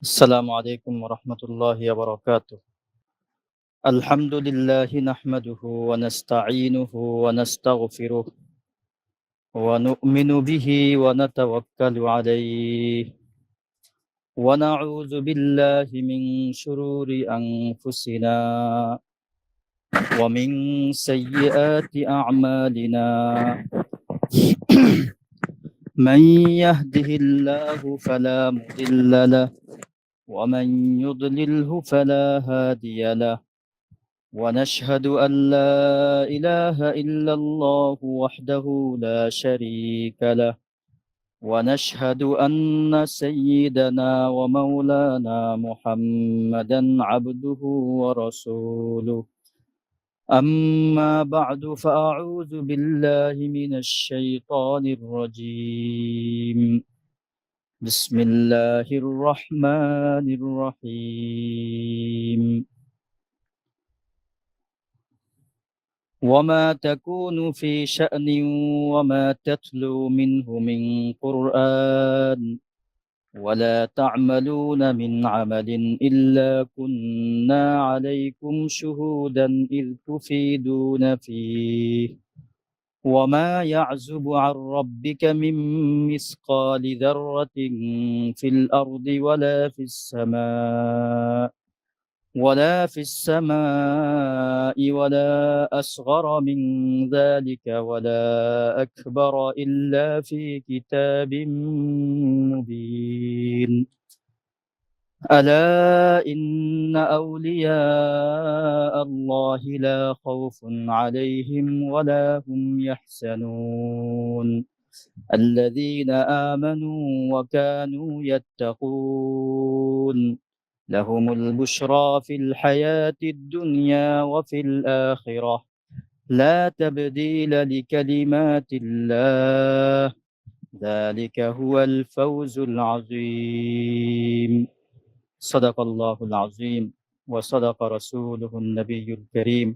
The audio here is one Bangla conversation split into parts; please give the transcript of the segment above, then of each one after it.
السلام عليكم ورحمة الله وبركاته. الحمد لله نحمده ونستعينه ونستغفره ونؤمن به ونتوكل عليه ونعوذ بالله من شرور أنفسنا ومن سيئات أعمالنا. من يهده الله فلا مضل له ومن يضلله فلا هادي له. ونشهد أن لا إله إلا الله وحده لا شريك له. ونشهد أن سيدنا ومولانا محمدا عبده ورسوله. أما بعد فأعوذ بالله من الشيطان الرجيم. بسم الله الرحمن الرحيم. وما تكون في شأن وما تتلو منه من قرآن ولا تعملون من عمل إلا كنا عليكم شهودا إذ تفيدون فيه وما يعزب عن ربك من مثقال ذرة في الأرض ولا أصغر من ذلك ولا أكبر إلا في كتاب مبين. ألا إن أولياء الله لا خوف عليهم ولا هم يحزنون الذين آمنوا وكانوا يتقون لهم البشرى في الحياة الدنيا وفي الآخرة لا تبديل لكلمات الله ذلك هو الفوز العظيم. صدق الله العظيم وصدق رسوله النبي الكريم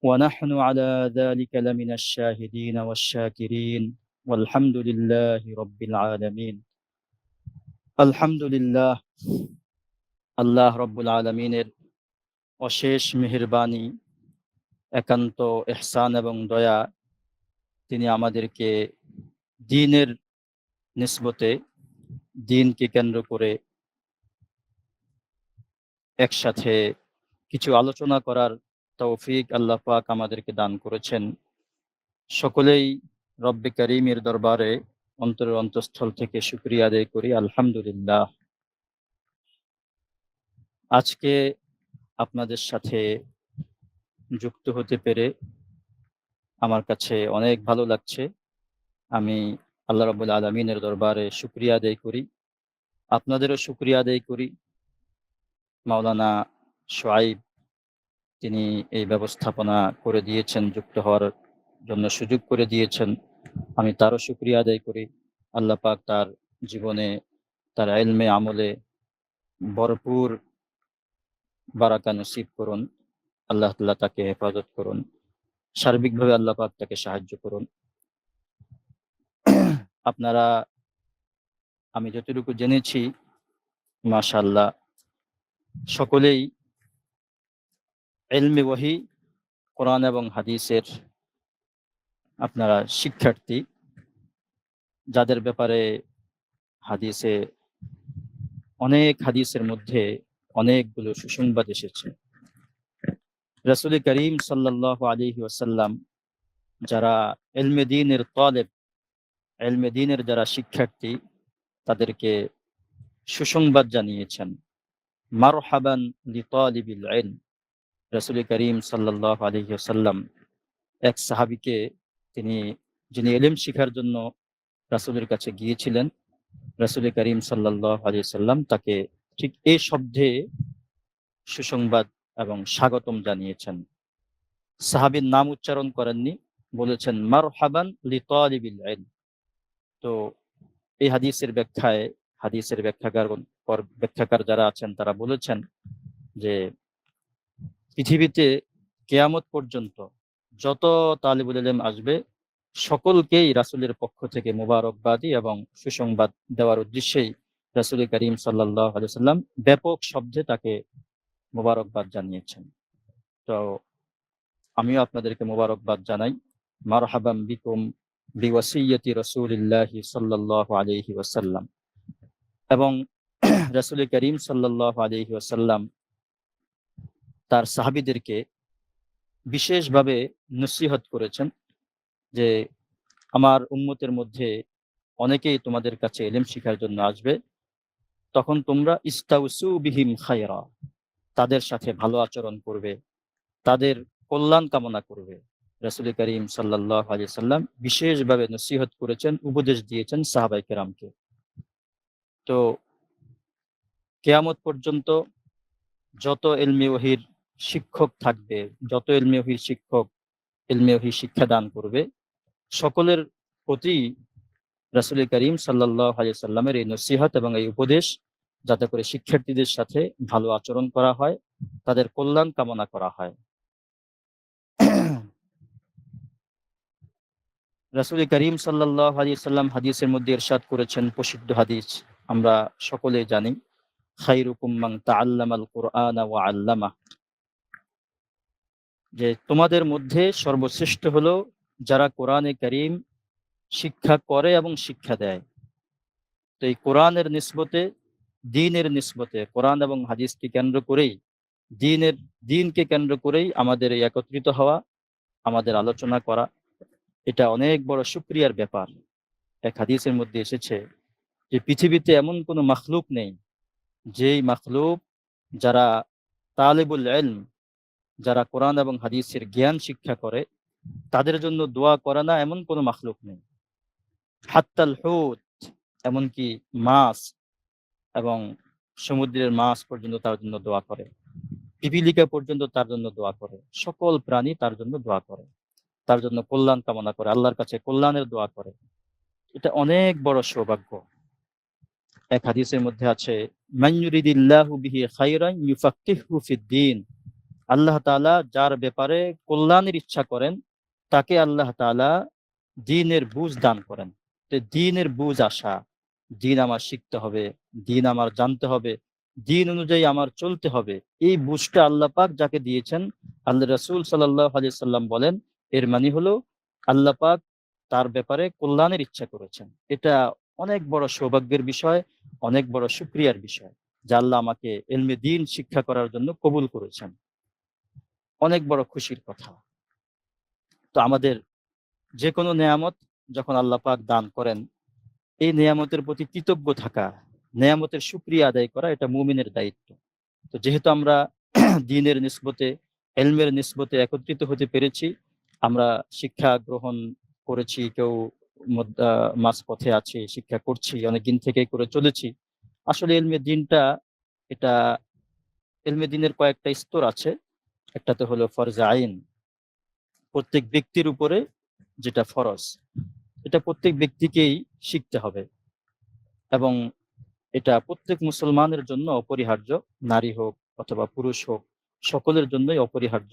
ونحن على ذلك لمن الشاهدين والشاكرين والحمد لله رب العالمين. الحمد لله আল্লাহ রব্বুল আলমিনের অশেষ মেহেরবানি, একান্ত ইহসান এবং দয়া, তিনি আমাদেরকে দ্বীনের নিসবতে, দ্বীনকে কেন্দ্র করে একসাথে কিছু আলোচনা করার তৌফিক আল্লাহ পাক আমাদেরকে দান করেছেন। সকলেই রব্বে করিমের দরবারে অন্তরের অন্তঃস্থল থেকে শুকরিয়া আদায় করি, আলহামদুলিল্লাহ। আজকে আপনাদের সাথে যুক্ত হতে পেরে আমার কাছে অনেক ভালো লাগছে। আমি আল্লাহ রাব্বুল আলামিনের দরবারে শুকরিয়া আদায় করি, আপনাদেরও শুকরিয়া আদায় করি। মাওলানা শোয়াইব তিনি এই ব্যবস্থাপনা করে দিয়েছেন, যুক্ত হওয়ার জন্য সুযোগ করে দিয়েছেন, আমি তারও শুকরিয়া আদায় করি। আল্লাহ পাক তার জীবনে, তার ইলমে আমলে ভরপুর বারাকা নসিব করুন। আল্লাহ তাআলা তাকে হেফাজত করুন, সার্বিকভাবে আল্লাহ পাক তাকে সাহায্য করুন। আপনারা, আমি যতটুকু জেনেছি, মাশাআল্লাহ সকলেই ইলমে ওয়াহি, কোরআন এবং হাদিসের আপনারা শিক্ষার্থী, যাদের ব্যাপারে হাদিসে, অনেক হাদিসের মধ্যে অনেকগুলো সুসংবাদ এসেছে। রাসূল করিম সাল্লাল্লাহু আলাইহি ওয়াসাল্লাম যারা ইলমে দ্বীনের তালেব, ইলমে দ্বীনের যারা শিক্ষার্থী, তাদেরকে সুসংবাদ জানিয়েছেন। মারহাবান লিতালিবিল ইলম। রাসূল করিম সাল্লাল্লাহু আলাইহি ওয়াসাল্লাম এক সাহাবীকে, যিনি ইলম শিখার জন্য রাসূলের কাছে গিয়েছিলেন, রাসূল করিম সাল্লাল্লাহু আলাইহি ওয়াসাল্লাম তাকে ঠিক এই শব্দে সুসংবাদ এবং স্বাগতম জানিয়েছেন। সাহাবীর নাম উচ্চারণ করেননি, বলেছেন মারহাবান লিতালিবিল ইলম। তো এই হাদিসের ব্যাখ্যাকার যারা আছেন তারা বলেছেন যে পৃথিবীতে কিয়ামত পর্যন্ত যত তালিবুল ইলম আসবে, সকলকেই রাসূলের পক্ষ থেকে মুবারকবাদী এবং সুসংবাদ দেওয়ার উদ্দেশ্যেই রাসূল করিম সাল্লাল্লাহু আলাইহি ওয়াসাল্লাম ব্যাপক শব্দে তাকে মোবারকবাদ জানিয়েছেন। তো আমিও আপনাদেরকে মোবারকবাদ জানাই। মারহাবাম বিকুম বিওয়াসিয়্যাতি রাসূলিল্লাহি সাল্লাল্লাহু আলাইহি ওয়াসাল্লাম। এবং রাসূল করিম সাল্লাল্লাহু আলাইহি ওয়াসাল্লাম তার সাহাবীদেরকে বিশেষভাবে নসিহত করেছেন যে, আমার উম্মতের মধ্যে অনেকেই তোমাদের কাছে ইলম শিখার জন্য আসবে, তখন তোমরা ইস্তাউসু বিহিম খায়রা, তাদের সাথে ভালো আচরণ করবে, তাদের কল্যাণ কামনা করবে। রাসূল করিম সাল্লাল্লাহু আলাইহি সাল্লাম বিশেষভাবে নসিহত করেছেন, উপদেশ দিয়েছেন সাহাবায়ে কেরামকে। তো কিয়ামত পর্যন্ত যত ইলমে ওহীর শিক্ষক থাকবে, যত ইলমে ওহীর শিক্ষক ইলমে ওহী শিক্ষা দান করবে, সকলের প্রতি রাসূল করিম সাল্লাল্লাহু আলাইহি সাল্লামের এই নসিহত এবং এই উপদেশ, যাতে করে শিক্ষার্থীদের সাথে ভালো আচরণ করা হয়, তাদের কল্যাণ কামনা করা হয়। রাসূল করিম সাল্লাল্লাহু আলাইহি সাল্লাম হাদিসের মধ্যে ইরশাদ করেছেন, প্রসিদ্ধ হাদিস আমরা সকলেই জানি, খায়রুকুম মান তাআল্লামাল কুরআনা ওয়া আল্লামাহ, যে তোমাদের মধ্যে সর্বশ্রেষ্ঠ হলো যারা কোরআনে কারীম শিক্ষা করে এবং শিক্ষা দেয়। তো এই কোরআনের নিসবতে, দ্বীনের নিসবতে, কোরআন এবং হাদিসকে কেন্দ্র করেই, দ্বীনকে কেন্দ্র করেই আমাদের এই একত্রিত হওয়া, আমাদের আলোচনা করা, এটা অনেক বড় শুকরিয়ার ব্যাপার। এক হাদিসের মধ্যে এসেছে যে পৃথিবীতে এমন কোনো মাখলুক নেই, যেই মাখলুক যারা তালিবুল ইলম, যারা কোরআন এবং হাদিসের জ্ঞান শিক্ষা করে, তাদের জন্য দোয়া করে না এমন কোনো মাখলুক নেই। হাত্তাল হুত, এমনকি মাছ এবং সমুদ্রের মাছ পর্যন্ত তার জন্য দোয়া করে, পিপীলিকা পর্যন্ত তার জন্য দোয়া করে, সকল প্রাণী তার জন্য দোয়া করে, তার জন্য কল্যাণ কামনা করে, আল্লাহর কাছে কল্যাণের দোয়া করে। এটা অনেক বড় সৌভাগ্য। এক হাদিসের মধ্যে আছে, মান ইউরিদিল্লাহু বিহি খায়রান ইউফাক্কিহু ফিদ্দীন, আল্লাহ তাআলা যার ব্যাপারে কল্যাণের ইচ্ছা করেন, তাকে আল্লাহ তাআলা দ্বীনের বুঝ দান করেন। তো দ্বীনের বুঝ আসা, দ্বীন আমার শিখতে হবে, দ্বীন আমার জানতে হবে, দ্বীন অনুযায়ী আমার চলতে হবে, এই বুঝটা আল্লাহ পাক যাকে দিয়েছেন, আল্লাহ রাসূল সাল্লাল্লাহু আলাইহি সাল্লাম বলেন, এর মানে হলো আল্লাহ পাক তার ব্যাপারে কল্যাণের ইচ্ছা করেছেন। এটা অনেক বড় সৌভাগ্যের বিষয়, অনেক বড় শুকরিয়ার বিষয় যে আল্লাহ আমাকে ইলমে দ্বীন শিক্ষা করার জন্য কবুল করেছেন। অনেক বড় খুশির কথা। তো আমাদের যে কোনো নেয়ামত যখন আল্লাহ পাক দান করেন, এই নেয়ামতের প্রতি কৃতজ্ঞ থাকা, নেয়ামতের শুকরিয়া আদায় করা, এটা মুমিনের দায়িত্ব। তো যেহেতু আমরা দ্বীনের নিসবতে, ইলমের নিসবতে একত্রিত হতে পেরেছি, আমরা শিক্ষা গ্রহণ করেছি, কেউ মাঝপথে আছি, শিক্ষা করছি, অনেকদিন থেকেই করে চলেছি। আসলে ইলমে দ্বীনটা, এটা ইলমে দ্বীনের কয়েকটা স্তর আছে। একটাতে হলো ফরজে আইন, প্রত্যেক ব্যক্তির উপরে যেটা ফরজ, এটা প্রত্যেক ব্যক্তিকেই শিখতে হবে এবং এটা প্রত্যেক মুসলমানের জন্য অপরিহার্য, নারী হোক অথবা পুরুষ হোক, সকলের জন্যই অপরিহার্য।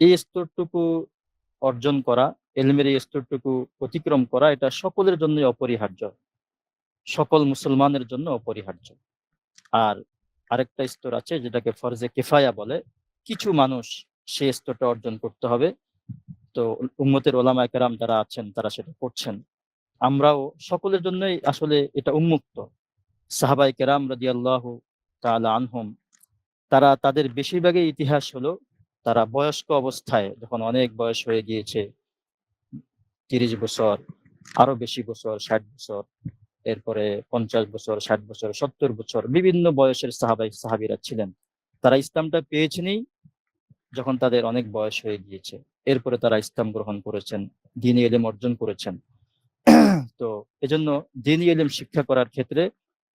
এই স্তরটুকু অর্জন করা, ইলমের এই স্তরটুকু অতিক্রম করা, এটা সকলের জন্যই অপরিহার্য, সকল মুসলমানের জন্য অপরিহার্য। আর আরেকটা স্তর আছে যেটাকে ফরজে কিফায়া বলে, কিছু মানুষ সেই স্তরটা অর্জন করতে হবে। তো উম্মতের ওলামায়ে কেরাম যারা আছেন তারা সেটা করছেন। আমরাও সকলের জন্যই আসলে এটা উন্মুক্ত। সাহাবায়ে কেরাম রাদিয়াল্লাহু তাআলা আনহুম, তারা তাদের বেশিরভাগই ইতিহাস হলো, তারা বয়স্ক অবস্থায়, যখন অনেক বয়স হয়ে গিয়েছে, ৩০ বছর, আরো বেশি বছর, ৬০ বছর, এরপরে ৫০ বছর, ৬০ বছর, ৭০ বছর, বিভিন্ন বয়সের সাহাবীরা ছিলেন। তারা ইসলামটা পেয়েছেনই যখন তাদের অনেক বয়স হয়ে গিয়েছে। এরপরে তারা ইসলাম গ্রহণ করেছেন, দ্বীনি ইলম অর্জন করেছেন। তো এজন্য দ্বীনি ইলম শিক্ষা করার ক্ষেত্রে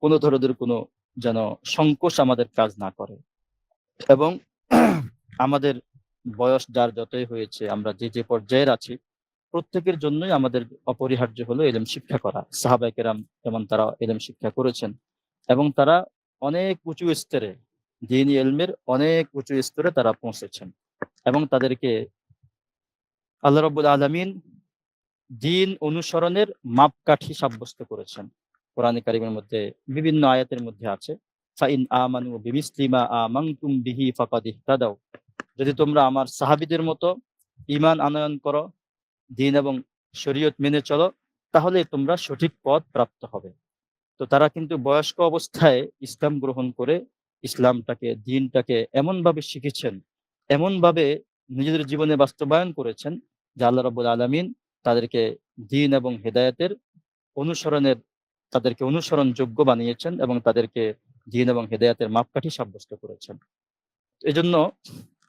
কোনো ধরনের কোনো যেন সংকোচ আমাদের কাজ না করে। এবং আমাদের বয়স যার যতই হয়েছে, আমরা যে যে পর্যায়ের আছি, প্রত্যেকের জন্যই আমাদের অপরিহার্য হলো ইলম শিক্ষা করা। সাহাবায়ে কেরাম যেমন তারা ইলম শিক্ষা করেছেন এবং তারা অনেক উঁচু স্তরে, দ্বীনি ইলমের অনেক উঁচু স্তরে তারা পৌঁছেছেন এবং তাদেরকে আল্লাহ রাব্বুল আলামিন দ্বীন অনুসরণের মাপকাঠি সাব্যস্ত করেছেন। কোরআনে কারিমের মধ্যে বিভিন্ন আয়াতের মধ্যে আছে, ফাইন আমানু বিমিসলি মা আমানতুম বিহি ফাকাদ ইহতাদাও, যদি তোমরা আমার সাহাবীদের মতো ঈমান আনয়ন করো, দ্বীন এবং শরীয়ত মেনে চলো, তাহলে তোমরা সঠিক পথ প্রাপ্ত হবে। তো তারা কিন্তু বয়স্ক অবস্থায় ইসলাম গ্রহণ করে ইসলামটাকে, দ্বীনটাকে এমনভাবে শিখেছেন, এমনভাবে নিজেদের জীবনে বাস্তবায়ন করেছেন যে আল্লাহ রাব্বুল আলামিন তাদেরকে দ্বীন এবং হেদায়েতের অনুসরণের তাদেরকে অনুসরণযোগ্য বানিয়েছেন এবং তাদেরকে দ্বীন এবং হেদায়েতের মাপকাঠি সাব্যস্ত করেছেন। এজন্য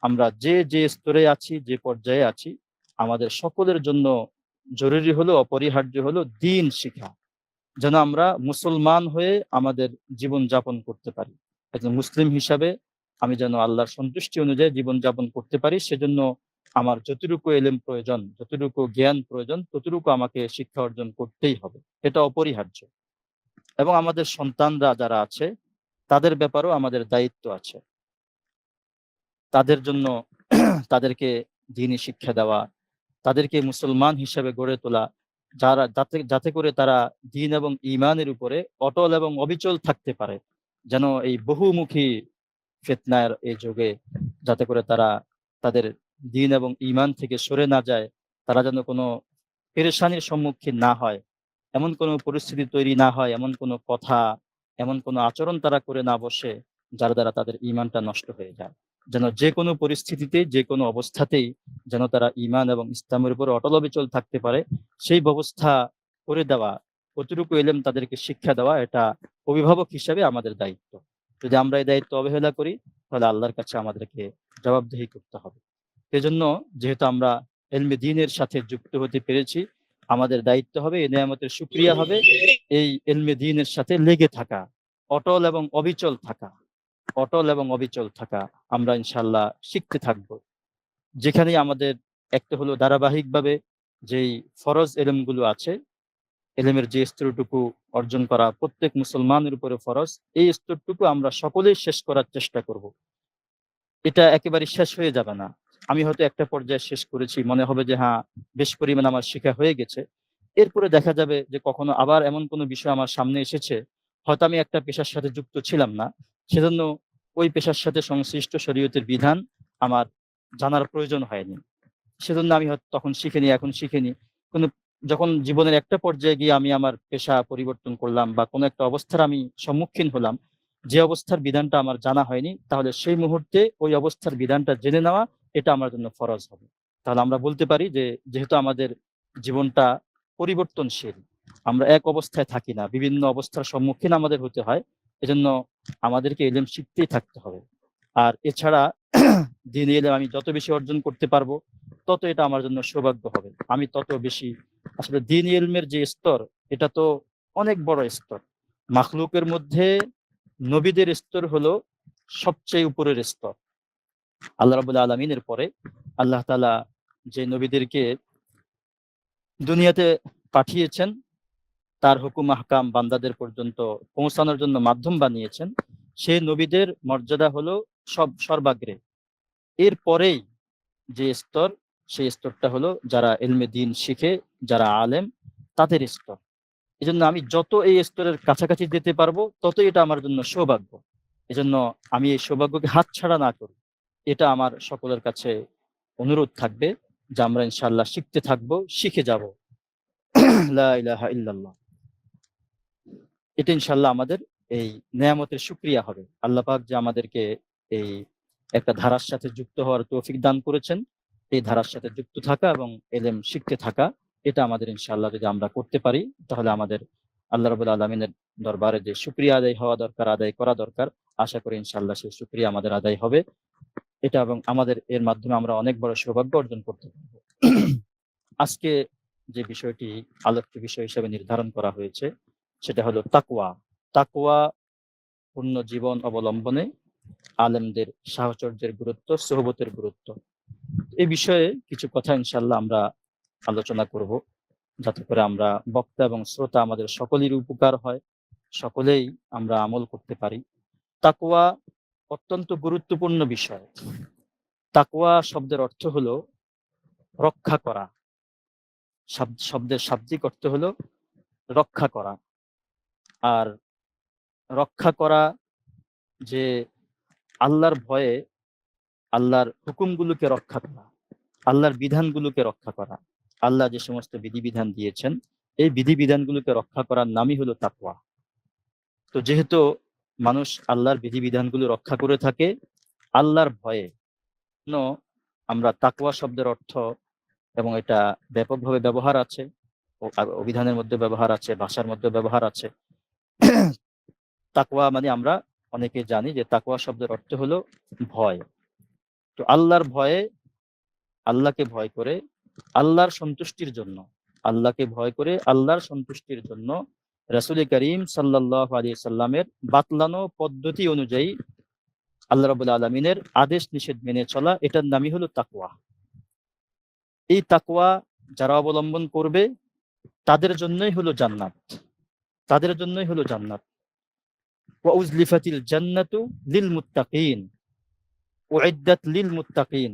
আমরা যে স্তরে আছি, যে পর্যায়ে আছি, আমাদের সকলের জন্য জরুরি হলো, অপরিহার্য হলো দ্বীন শিখা, যেন আমরা মুসলমান হয়ে আমাদের জীবন যাপন করতে পারি। একজন মুসলিম হিসাবে আমি যেন আল্লাহর সন্তুষ্টি অনুযায়ী জীবন যাপন করতে পারি, সেজন্য আমার যতটুকু এলেম প্রয়োজন, যতটুকু জ্ঞান প্রয়োজন, ততটুকু আমাকে শিক্ষা অর্জন করতেই হবে। এটা অপরিহার্য। এবং আমাদের সন্তানরা যারা আছে, তাদের ব্যাপারেও আমাদের দায়িত্ব আছে। তাদের জন্য তাদেরকে দ্বীনি শিক্ষা দেওয়া, তাদেরকে মুসলমান হিসেবে গড়ে তোলা, যাতে করে তারা দ্বীন এবং ঈমানের উপরে অটল এবং অবিচল থাকতে পারে, যেন এই বহুমুখী ফিতনার এই যুগে যাতে করে তারা তাদের দ্বীন এবং ঈমান থেকে সরে না যায়, তারা যেন কোনো পেরেশানির সম্মুখীন না হয়, এমন কোনো পরিস্থিতি তৈরি না হয়, এমন কোনো কথা, এমন কোনো আচরণ তারা করে না বসে যার দ্বারা তাদের ঈমানটা নষ্ট হয়ে যায়। যেন যে কোনো পরিস্থিতিতে, যে কোনো অবস্থাতেই যেন তারা ঈমান এবং ইসলামের উপর অটল অবিচল থাকতে পারে, সেই ব্যবস্থা করে দেওয়া, কতটুকু এলেম তাদেরকে শিক্ষা দেওয়া, এটা অভিভাবক হিসাবে আমাদের দায়িত্ব। যদি আমরা এই দায়িত্ব অবহেলা করি, তাহলে আল্লাহর কাছে আমাদেরকে জবাবদিহি করতে হবে। সেজন্য যেহেতু আমরা ইলমে দ্বীনের সাথে যুক্ত হতে পেরেছি, আমাদের দায়িত্ব হবে, এই নেয়ামতের শুকরিয়া হবে, এই ইলমে দ্বীনের সাথে লেগে থাকা, অটল এবং অবিচল থাকা, অটল এবং অবিচল থাকা। আমরা ইনশাআল্লাহ শিখতে থাকব। যেখানেই আমাদের একটা হলো ধারাবাহিকভাবে যেই ফরজ এলেমগুলো আছে, এলেমের যে স্তরটুকু অর্জন করা প্রত্যেক মুসলমানের উপরে ফরজ, এই স্তরটুকু আমরা সকলেই শেষ করার চেষ্টা করব। এটা একেবারে শেষ হয়ে যাবে না। আমি হয়তো একটা পর্যায়ে শেষ করেছি, মনে হবে যে হ্যাঁ, বেশ পরিমাণ আমার শেখা হয়ে গেছে। এরপরে দেখা যাবে যে কখনো আবার এমন কোনো বিষয় আমার সামনে এসেছে, হয়তো আমি একটা পেশার সাথে যুক্ত ছিলাম না, সেজন্য ওই পেশার সাথে সংশ্লিষ্ট শরীয়তের বিধান আমার জানার প্রয়োজন হয়নি। সেজন্য আমি হয়তো তখন শিখিনি, এখন শিখিনি। কিন্তু যখন জীবনের একটা পর্যায়ে গিয়ে আমি আমার পেশা পরিবর্তন করলাম বা কোনো একটা অবস্থার আমি সম্মুখীন হলাম, যে অবস্থার বিধানটা আমার জানা হয়নি, তাহলে সেই মুহূর্তে ওই অবস্থার বিধানটা জেনে নেওয়া, এটা আমার জন্য ফরজ হবে। তাহলে আমরা বলতে পারি যে যেহেতু আমাদের জীবনটা পরিবর্তনশীল, আমরা এক অবস্থায় থাকি না, বিভিন্ন অবস্থার সম্মুখীন আমাদের হতে হয়। এজন্য আমাদেরকে ইলম শিখতেই থাকতে হবে। আর এছাড়া দ্বীনি ইলম আমি যত বেশি অর্জন করতে পারবো, তত এটা আমার জন্য সৌভাগ্য হবে। আমি তত বেশি আসলে দ্বীনি ইলমের যে স্তর, এটা তো অনেক বড় স্তর। মাখলুকের মধ্যে নবীদের স্তর হলো সবচেয়ে উপরের স্তর। আল্লাহ রাব্বুল আলামিনের পরে আল্লাহ তাআলা যে নবীদেরকে দুনিয়াতে পাঠিয়েছেন, তার হুকুম আহকাম বান্দাদের পর্যন্ত পৌঁছানোর জন্য মাধ্যম বানিয়েছেন, সেই নবীদের মর্যাদা হলো সর্বাগ্রে। এর পরেই যে স্তর, সেই স্তরটা হলো যারা ইলমে দ্বীন শিখে, যারা আলেম, তাদের স্তর। এজন্য আমি যত এই স্তরের কাছাকাছি যেতে পারবো, ততই এটা আমার জন্য সৌভাগ্য। এজন্য আমি এই সৌভাগ্যকে হাতছাড়া না করি। এটা আমার সকলের কাছে অনুরোধ থাকবে যে আমরা ইনশাআল্লাহ শিখতে থাকবো, শিখে যাব। লা ইলাহা ইল্লাল্লাহ। এটা ইনশাআল্লাহ আমাদের এই নেয়ামতের শুকরিয়া হবে। আল্লাহ পাক যে আমাদেরকে এই একটা ধারার সাথে যুক্ত হওয়ার তৌফিক দান করেছেন, এই ধারার সাথে যুক্ত থাকা এবং ইলম শিখতে থাকা, এটা আমাদের ইনশাআল্লাহ যদি আমরা করতে পারি, তাহলে আমাদের আল্লাহ রাব্বুল আলামিনের দরবারে যে শুকরিয়া আদায় হওয়া দরকার, আদায় করা দরকার, আশা করি ইনশাআল্লাহ সেই শুকরিয়া আমাদের আদায় হবে। এটা এবং আমাদের এর মাধ্যমে আমরা অনেক বড় সৌভাগ্য অর্জন করতে পারব। আজকে যে বিষয়টি আলোচ্য বিষয় হিসেবে নির্ধারণ করা হয়েছে, সেটা হলো তাকওয়া। তাকওয়া পূর্ণ জীবন অবলম্বনে আলেমদের সাহচর্যের গুরুত্ব, সোহবতের গুরুত্ব। এই বিষয়ে কিছু কথা ইনশাআল্লাহ আমরা আলোচনা করব, যাতে করে আমরা বক্তা এবং শ্রোতা আমাদের সকলেরই উপকার হয়, সকলেই আমরা আমল করতে পারি। তাকওয়া অত্যন্ত গুরুত্বপূর্ণ বিষয়। তাকওয়া শব্দের অর্থ হলো রক্ষা করা। শব্দের শাব্দিক অর্থ হলো রক্ষা করা। আর রক্ষা করা, যে আল্লাহর ভয়ে আল্লাহর হুকুমগুলোকে রক্ষা করা, আল্লাহর বিধানগুলোকে রক্ষা করা, আল্লাহ যে সমস্ত বিধিবিধান দিয়েছেন এই বিধিবিধানগুলোকে রক্ষা করার নামই হলো তাকওয়া। তো যেহেতু মানুষ আল্লাহর বিধিবিধানগুলো রক্ষা করে থাকে আল্লাহর ভয়ে, আমরা তাকওয়া শব্দের অর্থ, এবং এটা ব্যাপকভাবে ব্যবহার আছে, অভিধানের মধ্যে ব্যবহার আছে, ভাষার মধ্যে ব্যবহার আছে। তাকওয়া মানে আমরা অনেকে জানি যে তাকওয়া শব্দের অর্থ হলো ভয়। তো আল্লাহর ভয়ে, আল্লাহকে ভয় করে আল্লাহর সন্তুষ্টির জন্য, আল্লাহকে ভয় করে আল্লাহর সন্তুষ্টির জন্য রাসূল করিম সাল্লাল্লাহু আলাইহি সাল্লামের বাতলানো পদ্ধতি অনুযায়ী আল্লাহ রাব্বুল আলামিনের আদেশ নিষেধ মেনে চলা, এটার নামই হলো তাকওয়া। এই তাকওয়া যারা অবলম্বন করবে তাদের জন্যই হলো জান্নাত, তাদের জন্যই হলো জান্নাত। ওয়া উজলিফাতিল জান্নাতু লিল মুত্তাকিন, উইদ্দাত লিল মুত্তাকিন।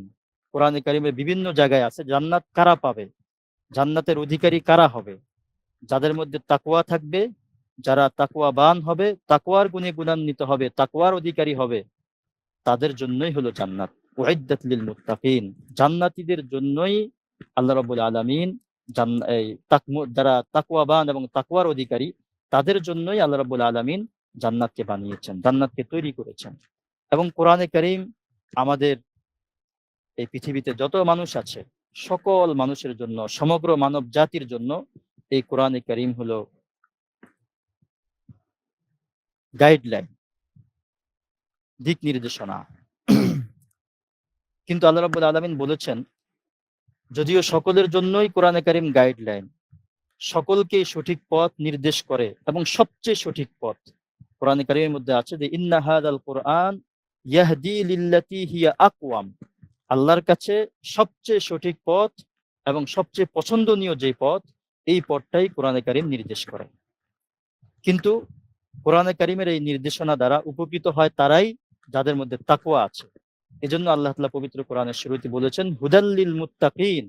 কোরআনে কারিমে বিভিন্ন জায়গায় আছে জান্নাত কারা পাবে, জান্নাতের অধিকারী কারা হবে, যাদের মধ্যে তাকওয়া থাকবে, যারা তাকওয়াবান হবে, তাকওয়ার গুণে গুণান্বিত হবে, তাকওয়ার অধিকারী হবে, তাদের জন্যই হলো জান্নাত। উইদ্দাত লিল মুত্তাকিন, জান্নাতীদের জন্যই আল্লাহ রাব্বুল আলামিন যারা তাকওয়াবান এবং তাকওয়ার অধিকারী তাদের জন্যই আল্লাহ রাব্বুল আলামিন জান্নাতকে বানিয়েছেন, জান্নাতকে তৈরি করেছেন। এবং কোরআনে কারীম আমাদের এই পৃথিবীতে যত মানুষ আছে সকল মানুষের জন্য, সমগ্র মানব জাতির জন্য এই কোরআনে কারীম হলো গাইডলাইন, দিক নির্দেশনা। কিন্তু আল্লাহ রাব্বুল আলামিন বলেছেন, যদিও সকলের জন্যই কোরআনে কারীম গাইডলাইন, সকলকে সঠিক পথ নির্দেশ করে, এবং সবচেয়ে সঠিক পথ কোরআনে কারীমের মধ্যে আছে যে ইন্না হাযাল কুরআন ইয়াহদি লিল্লাতী হিয়া আকওয়াম, আল্লাহর কাছে সবচেয়ে সঠিক পথ এবং সবচেয়ে পছন্দনীয় যে পথ, এই পথটাই কোরআনে কারীম নির্দেশ করে। কিন্তু কোরআনে কারীমের এই নির্দেশনা দ্বারা উপকৃত হয় তারাই যাদের মধ্যে তাকওয়া আছে। এজন্য আল্লাহ তাআলা পবিত্র কোরআনের শুরুতে বলেছেন হুদাল্লিল মুত্তাকিন,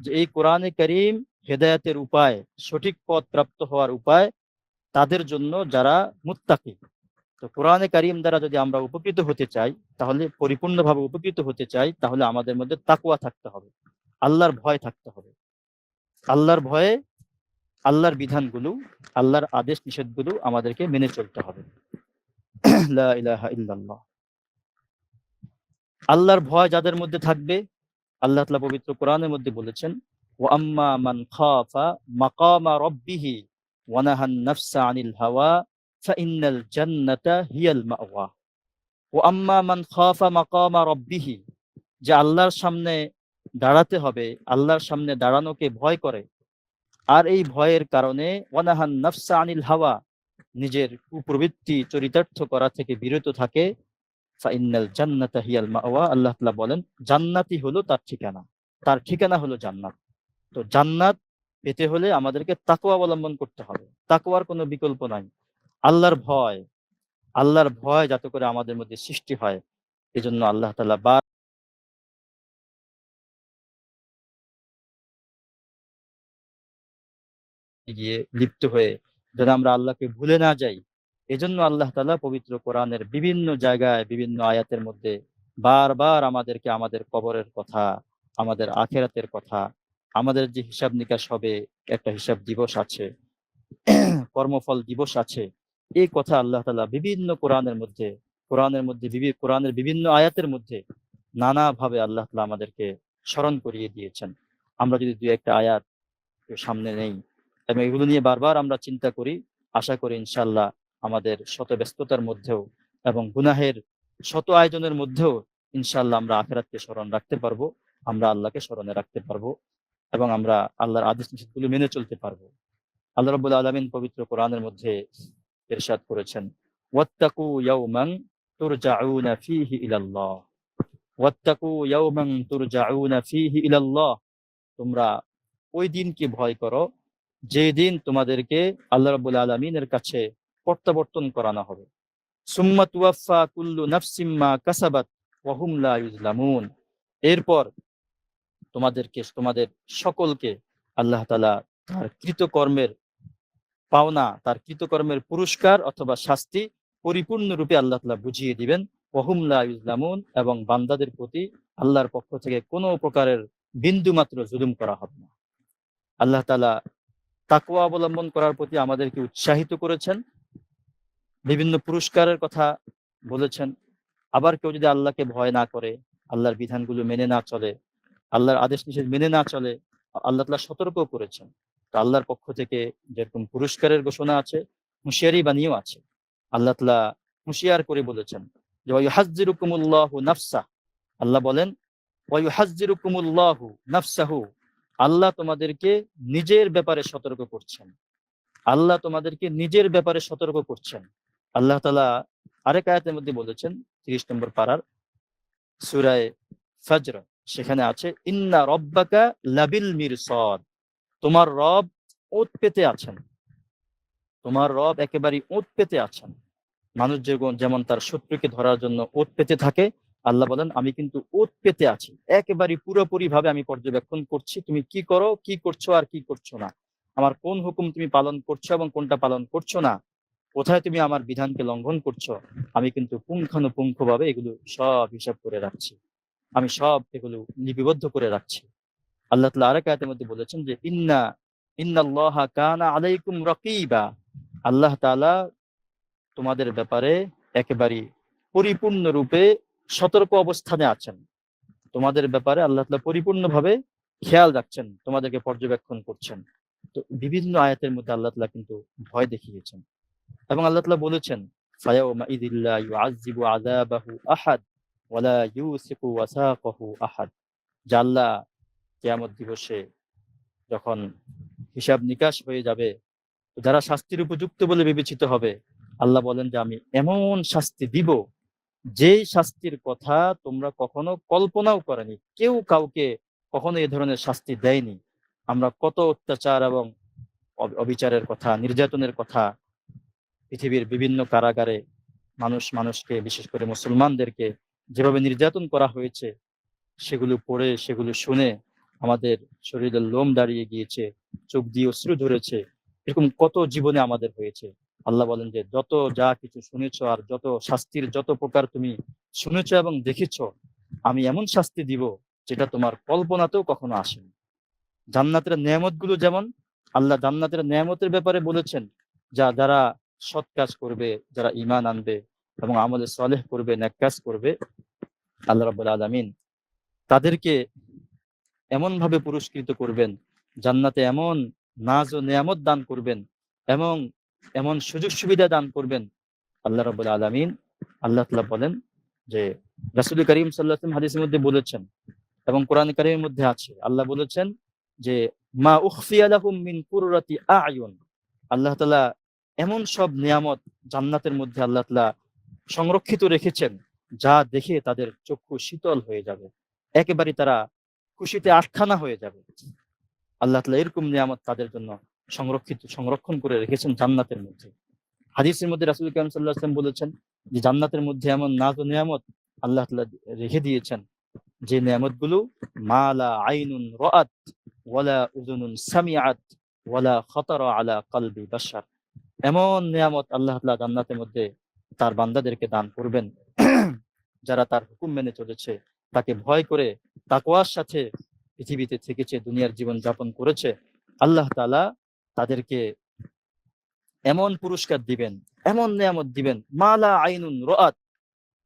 যে এই কোরআনে কারীম হেদায়েতের উপায়, সঠিক পথ প্রাপ্ত হওয়ার উপায় তাদের জন্য যারা মুত্তাকি। তো কোরআনে কারীম দ্বারা যদি আমরা উপকৃত হতে চাই, তাহলে পরিপূর্ণভাবে উপকৃত হতে চাই, তাহলে আমাদের মধ্যে তাকওয়া থাকতে হবে, আল্লাহর ভয় থাকতে হবে। আল্লাহর ভয়ে আল্লাহর বিধানগুলো, আল্লাহর আদেশ নিষেধগুলো আমাদেরকে মেনে চলতে হবে। লা ইলাহা ইল্লাল্লাহ। আল্লাহর ভয় যাদের মধ্যে থাকবে, আল্লাহ তাআলা পবিত্র কোরআনের মধ্যে বলেছেন ওয়া আম্মা মান খাফা মাকামা রাব্বিহি ওয়া নাহান নাফসা আনিল হাওয়া ফাইন্নাল জান্নাতা হিয়াল মাওয়া। ওয়া আম্মা মান খাফা মাকামা রাব্বিহি, যে আল্লাহর সামনে দাঁড়াতে হবে, আল্লাহর সামনে দাঁড়ানোকে ভয় করে, আর এই ভয়ের কারণে ওয়া নাহান নাফসা আনিল হাওয়া, নিজের কুপ্রবৃত্তি চরিতার্থ করা থেকে বিরত থাকে, ফাইন্নাল জান্নাতা হিয়াল মাওয়া, আল্লাহ তাআলা বলেন জান্নাতই হলো তার ঠিকানা, তার ঠিকানা হলো জান্নাত। তো জান্নাত পেতে হলে আমাদেরকে তাকওয়া অবলম্বন করতে হবে, তাকওয়ার কোনো বিকল্প নাই। আল্লাহর ভয়, আল্লাহর ভয় যাতে করে আমাদের মধ্যে সৃষ্টি হয়, এজন্য আল্লাহ তাআলা গিয়ে লিপ্ত হয়ে যেন আমরা আল্লাহকে ভুলে না যাই, এজন্য আল্লাহ তাআলা পবিত্র কোরআনের বিভিন্ন জায়গায় বিভিন্ন আয়াতের মধ্যে বারবার আমাদেরকে আমাদের কবরের কথা, আমাদের আখিরাতের কথা, আমাদের যে হিসাব নিকাশ হবে, একটা হিসাব দিবস আছে, কর্মফল দিবস আছে, এই কথা আল্লাহ তাআলা বিভিন্ন কোরআনের বিভিন্ন আয়াতের মধ্যে নানাভাবে আল্লাহ তাআলা আমাদেরকে স্মরণ করিয়ে দিয়েছেন। আমরা যদি দুই একটা আয়াত সামনে নেই এবং এগুলো নিয়ে বারবার আমরা চিন্তা করি, আশা করি ইনশাআল্লাহ আমাদের শত ব্যস্ততার মধ্যেও এবং গুনাহের শত আয়োজনের মধ্যেও ইনশাআল্লাহ আমরা আখিরাতকে স্মরণ রাখতে পারবো, আমরা আল্লাহকে স্মরণে রাখতে পারবো, এবং আমরা আল্লাহর আদেশ নিষেধগুলো মেনে চলতে পারবো। আল্লাহ রাব্বুল আলামিন পবিত্র কোরআনের মধ্যে ইরশাদ করেছেন ওয়াত্তাকু ইয়াওমান তুরজাউনা ফীহি ইলাল্লাহ, ওয়াত্তাকু ইয়াওমান তুরজাউনা ফীহি ইলাল্লাহ, তোমরা ওই দিনকে ভয় করো যে দিন তোমাদেরকে আল্লাহ রাব্বুল আলামিনের কাছে প্রত্যাবর্তন করানো হবে। সুম্মা তুওয়াফফা কুল্লু নাফসিম মা কাসাবাত ওয়া হুম লা ইউজলামুন, এরপর তোমাদের সকলকে আল্লাহ তাআলা তার কৃতকর্মের পাওনা, তার কৃতকর্মের পুরস্কার অথবা শাস্তি পরিপূর্ণরূপে আল্লাহ তাআলা বুঝিয়ে দিবেন। ওয়াহুম লা ইউজলামুন, এবং বান্দাদের প্রতি আল্লাহর পক্ষ থেকে কোনো প্রকারের বিন্দুমাত্র জুলুম করা হবে না। আল্লাহ তাআলা তাকওয়া অবলম্বন করার প্রতি আমাদেরকে উৎসাহিত করেছেন, বিভিন্ন পুরস্কারের কথা বলেছেন। আবার কেউ যদি আল্লাহকে ভয় না করে, আল্লাহর বিধানগুলো মেনে না চলে, আল্লাহর আদেশ নিষেধ মেনে না চলে, আল্লাহ তাআলা সতর্কও করেছেন। তো আল্লাহর পক্ষ থেকে যেরকম পুরস্কারের ঘোষণা আছে, হুঁশিয়ারি বাণীও আছে। আল্লাহ তাআলা হুঁশিয়ার করে বলেছেন যে ওয়াইউহাজ্জিরুকুমুল্লাহু নাফসা, আল্লাহ বলেন ওয়াইউহাজ্জিরুকুমুল্লাহু নাফসাহু, আল্লাহ তোমাদেরকে নিজের ব্যাপারে সতর্ক করছেন। আল্লাহ তোমাদেরকে নিজের ব্যাপারে সতর্ক করছেন। আল্লাহ তাআলা আরেক আয়াতের মধ্যে বলেছেন ৩০ নম্বর পারার সূরা ফজর, সেখানে আছে ইন্না রব্বাকা লাবিল মিরসাদ, তোমার রব ওঁত পেতে আছেন। তোমার রব একেবারে ওঁত পেতে আছেন। মানুষ যেমন তার শত্রুকে ধরার জন্য ওঁত পেতে থাকে, আল্লাহ বলেন আমি কিন্তু ওঁত পেতে আছি, একেবারে পুরোপুরি ভাবে আমি পর্যবেক্ষণ করছি তুমি কি করো, কি করছো আর কি করছো না, আমার কোন হুকুম তুমি পালন করছো এবং কোনটা পালন করছো না, কোথায় তুমি আমার বিধানকে লঙ্ঘন করছো, আমি কিন্তু পুঙ্খানুপুঙ্খ ভাবে এগুলো সব হিসাব করে রাখছি, আমি সব এগুলো লিপিবদ্ধ করে রাখছি। আল্লাহ তাআলা আরেক আয়াতের মধ্যে বলেছেন যে ইন্নাল্লাহা কানা আলাইকুম রাকিবা, আল্লাহ তাআলা তোমাদের ব্যাপারে একেবারে পরিপূর্ণরূপে সতর্ক অবস্থানে আছেন। তোমাদের ব্যাপারে আল্লাহ তাআলা পরিপূর্ণভাবে খেয়াল রাখছেন, তোমাদেরকে পর্যবেক্ষণ করছেন। তো বিভিন্ন আয়াতের মধ্যে আল্লাহ তাআলা কিন্তু ভয় দেখিয়েছেন এবং আল্লাহ তাআলা বলেছেন ফায়াউমা ইযিল্লা ইউআযযিবু আযাবাহু আহাদ ওয়ালা ইউসিকু ওয়াসাকাহু আহাদ, যে আল্লাহ কিয়ামত দিবসে যখন হিসাব নিকাশ হয়ে যাবে, যারা শাস্তির উপযুক্ত বলে বিবেচিত হবে, আল্লাহ বলেন যে আমি এমন শাস্তি দিব যেই শাস্তির কথা তোমরা কখনো কল্পনাও করেনি, কেউ কাউকে কখনো এ ধরনের শাস্তি দেয়নি। আমরা কত অত্যাচার এবং অবিচারের কথা, নির্যাতনের কথা পৃথিবীর বিভিন্ন কারাগারে মানুষকে বিশেষ করে মুসলমানদেরকে যেভাবে নির্যাতন করা হয়েছে, সেগুলো পড়ে সেগুলো শুনে আমাদের শরীরের লোম দাঁড়িয়ে গিয়েছে, চোখ দিয়ে অশ্রু ধরেছে। এরকম কত জীবনে আমাদের হয়েছে। আল্লাহ বলেন যে যত যা কিছু শুনেছো আর যত শাস্তির যত প্রকার তুমি শুনেছো এবং দেখেছো, আমি এমন শাস্তি দিব যেটা তোমার কল্পনাতেও কখনো আসেনি। জান্নাতের নেয়ামত গুলো যেমন, আল্লাহ জান্নাতের নেয়ামতের ব্যাপারে বলেছেন যারা সৎ কাজ করবে, যারা ঈমান আনবে এবং আমলে সালেহ করবে, নেক কাজ করবে, আল্লাহ রাব্বুল আলামিন তাদেরকে এমন ভাবে পুরস্কৃত করবেন, জান্নাতে এমন নাজ ও নেয়ামত দান করবেন এবং এমন সুযোগ সুবিধা দান করবেন। আল্লাহ রাব্বুল আলামিন আল্লাহ তাআলা বলেন যে রাসূল করিম সাল্লাল্লাহু আলাইহি ওয়াসাল্লাম হাদিসের মধ্যে বলেছেন এবং কোরআন কারীমের মধ্যে আছে, আল্লাহ বলেছেন যে মা উখফিয়া লাহুম মিন কুররাতি আ'য়ুন, আল্লাহ তাআলা এমন সব নিয়ামত জান্নাতের মধ্যে আল্লাহ তাআলা সংরক্ষিত রেখেছেন যা দেখে তাদের চক্ষু শীতল হয়ে যাবে, একেবারে তারা খুশিতে আটখানা হয়ে যাবে। আল্লাহ তাআলা এরকম নিয়ামত তাদের জন্য সংরক্ষণ করে রেখেছেন জান্নাতের মধ্যে। হাদিসের মধ্যে রাসূল করিম সাল্লাল্লাহু আলাইহি ওয়াসাল্লাম বলেছেন যে জান্নাতের মধ্যে এমন নাজ ও নিয়ামত আল্লাহ তাআলা রেখে দিয়েছেন যে নিয়ামতগুলো মা লা আইনুন রাআত ওয়ালা উযুনুন সামিআত ওয়ালা খাতারা আলা কলবি বাশার, এমন নিয়ামত আল্লাহ তাআলা জান্নাতের মধ্যে তার বান্দাদেরকে দান করবেন যারা তার হুকুম মেনে চলেছে, তাকে ভয় করে তাকওয়ার সাথে পৃথিবীতে থেকেছে, দুনিয়ার জীবন যাপন করেছে। আল্লাহ তাআলা তাদেরকে এমন পুরস্কার দিবেন, এমন নিয়ামত দিবেন মা লা আইনুন রাআত,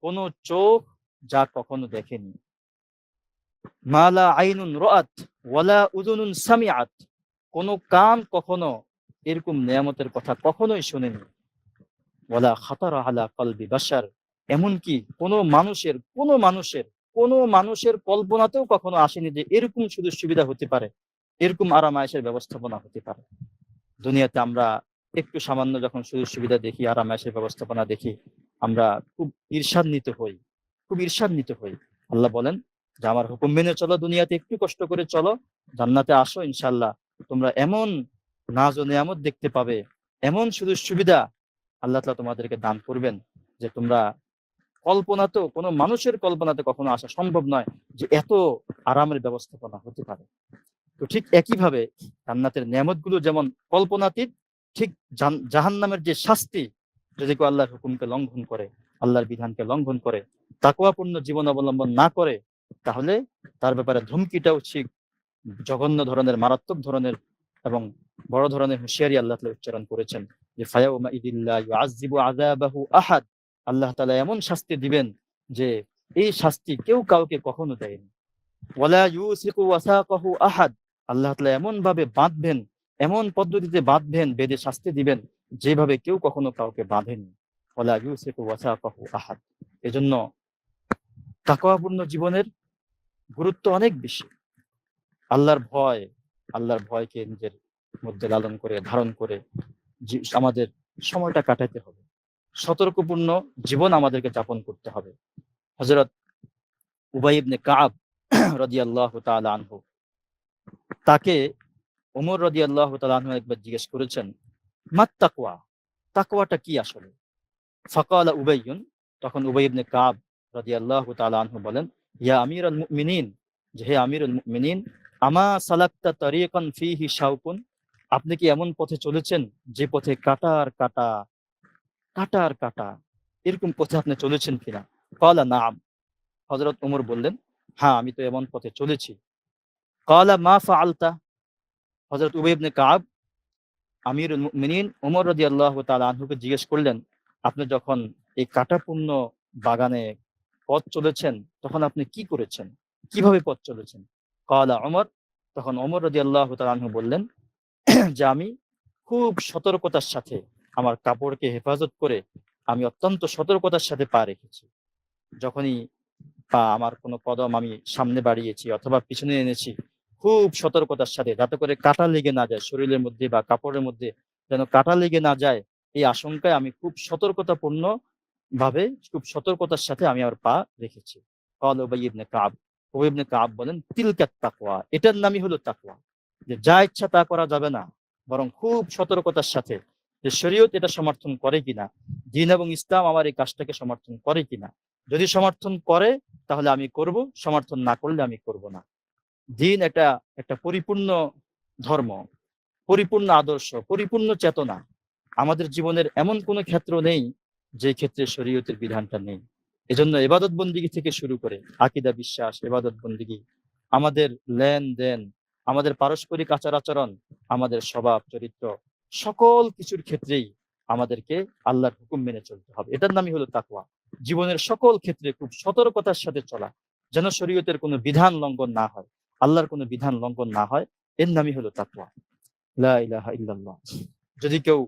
কোন চোখ যা কখনো দেখেনি, মা লা আইনুন রাআত ওয়ালা উযুনুন সামিআত, কোন কান কখনো এরকম নিয়ামতের কথা কখনোই শুনেনি, ওয়ালা খাতারা আলা কলবি বাশার, এমনকি কোনো মানুষের কল্পনাতেও কখনো আসেনি যে এরকম সুযোগ সুবিধা হতে পারে, এরকম আরাম আয়েশের ব্যবস্থাপনা হতে পারে। দুনিয়াতে আমরা একটু সামান্য যখন সুযোগ সুবিধা দেখি, আরাম আয়েশের ব্যবস্থাপনা দেখি, আমরা খুব ঈর্ষান্বিত হই। আল্লাহ বলেন যে আমার হুকুম মেনে চলো, দুনিয়াতে একটু কষ্ট করে চলো, জান্নাতে আসো, ইনশাআল্লাহ তোমরা এমন নাজ ও নিয়ামত দেখতে পাবে, এমন সুযোগ সুবিধা আল্লাহ তাআলা তোমাদেরকে দান করবেন যে তোমরা কল্পনাতেও, কোনো মানুষের কল্পনাতে কখনো আসা সম্ভব নয় যে এত আরামের ব্যবস্থাপনা হতে পারে। তো ঠিক একইভাবে জান্নাতের নিয়ামতগুলো যেমন কল্পনাতীত, ঠিক জাহান্নামের যে শাস্তি, যদি কেউ আল্লাহর হুকুমকে লঙ্ঘন করে, আল্লাহর বিধানকে লঙ্ঘন করে, তাকওয়াপূর্ণ জীবন অবলম্বন না করে, তাহলে তার ব্যাপারে ধমকিটাও ঠিক জঘন্য ধরনের, মারাত্মক ধরনের এবং বড় ধরনের হুঁশিয়ারি আল্লাহ তাআলা উচ্চারণ করেছেন যে ফায়াউমা ইদিল্লা ইউআযযিবু আযাবাহু আহাদ। আল্লাহ তাআলা এমন শাস্তি দিবেন যে এই শাস্তি কেউ কাউকে কখনো দেয়নি। ওয়ালা ইউসিকু ওয়াসাকাহু আহাদ। আল্লাহ তাআলা এমন ভাবে বাঁধবেন, এমন পদ্ধতিতে বাঁধবেন, বেঁধে শাস্তি দিবেন যেভাবে কেউ কখনো কাউকে বাঁধেনি। ওয়ালা ইউসিকু ওয়াসাকাহু আহাদ। এজন্য তাকওয়াপূর্ণ জীবনের গুরুত্ব অনেক বেশি। আল্লাহর ভয়কে নিজের মধ্যে লালন করে, ধারণ করে আমাদের সময়টা কাটাতে হবে। সতর্কপূর্ণ জীবন আমাদেরকে যাপন করতে হবে। হযরত উবাই ইবনে কাব রাদিয়াল্লাহু তাআলা আনহু, তাকে ওমর রাদিয়াল্লাহু তাআলা আনহু একবার জিজ্ঞেস করেছেন, মাত তাকওয়া, তাকওয়াটা কি আসলে? ফাকালা উবাইয়ুন, তখন উবাই ইবনে কাব রাদিয়াল্লাহু তাআলা আনহু বলেন, ইয়া আমিরুল মুমিনিন, যে হে আমিরুল মুমিনিন, আমা সালাকতা তারিকান ফিহি শাওকুন, আপনি কি এমন পথে চলেছেন যে পথে কাটা এরকম পথে আপনি চলেছেন কিনা? ক্বালা নাম। হযরত ওমর বললেন, হ্যাঁ, আমি তো এমন পথে চলেছি। ক্বালা মা ফাআলতা। হযরত উবাই ইবনে কাব আমিরুল মুমিনিন ওমর রাদিয়াল্লাহু তাআলা আনহুকে জিজ্ঞেস করলেন, আপনি যখন এই কাঁটাপূর্ণ বাগানে পথ চলেছেন, তখন আপনি কি করেছেন? কিভাবে পথ চলেছেন? ক্বালা ওমর, তখন ওমর রাদিয়াল্লাহু তাআলা আনহু বললেন যে আমি খুব সতর্কতার সাথে আমার কাপড়কে হেফাজত করে আমি অত্যন্ত সতর্কতার সাথে পা রেখেছি। যখনই আমার কোনো কদম আমি সামনে বাড়িয়েছি অথবা পিছনে এনেছি, খুব সতর্কতার সাথে, যাতে করে কাঁটা লেগে না যায় শরীরের মধ্যে বা কাপড়ের মধ্যে, যেন কাঁটা লেগে না যায়, এই আশঙ্কায় আমি খুব সতর্কতাপূর্ণ ভাবে, খুব সতর্কতার সাথে আমি আমার পা রেখেছি। ক্বালা উবাই ইবনে কাব। উবাই ইবনে কাব বলেন, তিলকাত তাকওয়া, এটার নামই হলো তাকওয়া। যে যা ইচ্ছা তা করা যাবে না, বরং খুব সতর্কতার সাথে, যে শরীয়ত এটা সমর্থন করে কিনা, দ্বীন এবং ইসলাম আমার এই কাজটাকে সমর্থন করে কিনা। যদি সমর্থন করে তাহলে আমি করব, সমর্থন না করলে আমি করব না। দ্বীন একটা পরিপূর্ণ ধর্ম, পরিপূর্ণ আদর্শ, পরিপূর্ণ চেতনা। আমাদের জীবনের এমন কোনো ক্ষেত্র নেই যে ক্ষেত্রে শরীয়তের বিধানটা নেই। এজন্য ইবাদত বন্দিগি থেকে শুরু করে আকীদা, বিশ্বাস, ইবাদত বন্দিগি, আমাদের লেনদেন, আমাদের পারস্পরিক আচার আচরণ, আমাদের স্বভাব চরিত্র, সকল কিছুর ক্ষেত্রেই আমাদেরকে আল্লাহর হুকুম মেনে চলতে হবে। এটার নামই হলো তাকওয়া। জীবনের সকল ক্ষেত্রে খুব সতর্কতার সাথে চলা, যেন শরীয়তের কোনো বিধান লঙ্ঘন না হয়, আল্লাহর কোনো বিধান লঙ্ঘন না হয়, এর নামই হলো তাকওয়া। লা ইলাহা ইল্লাল্লাহ। যদি কেউ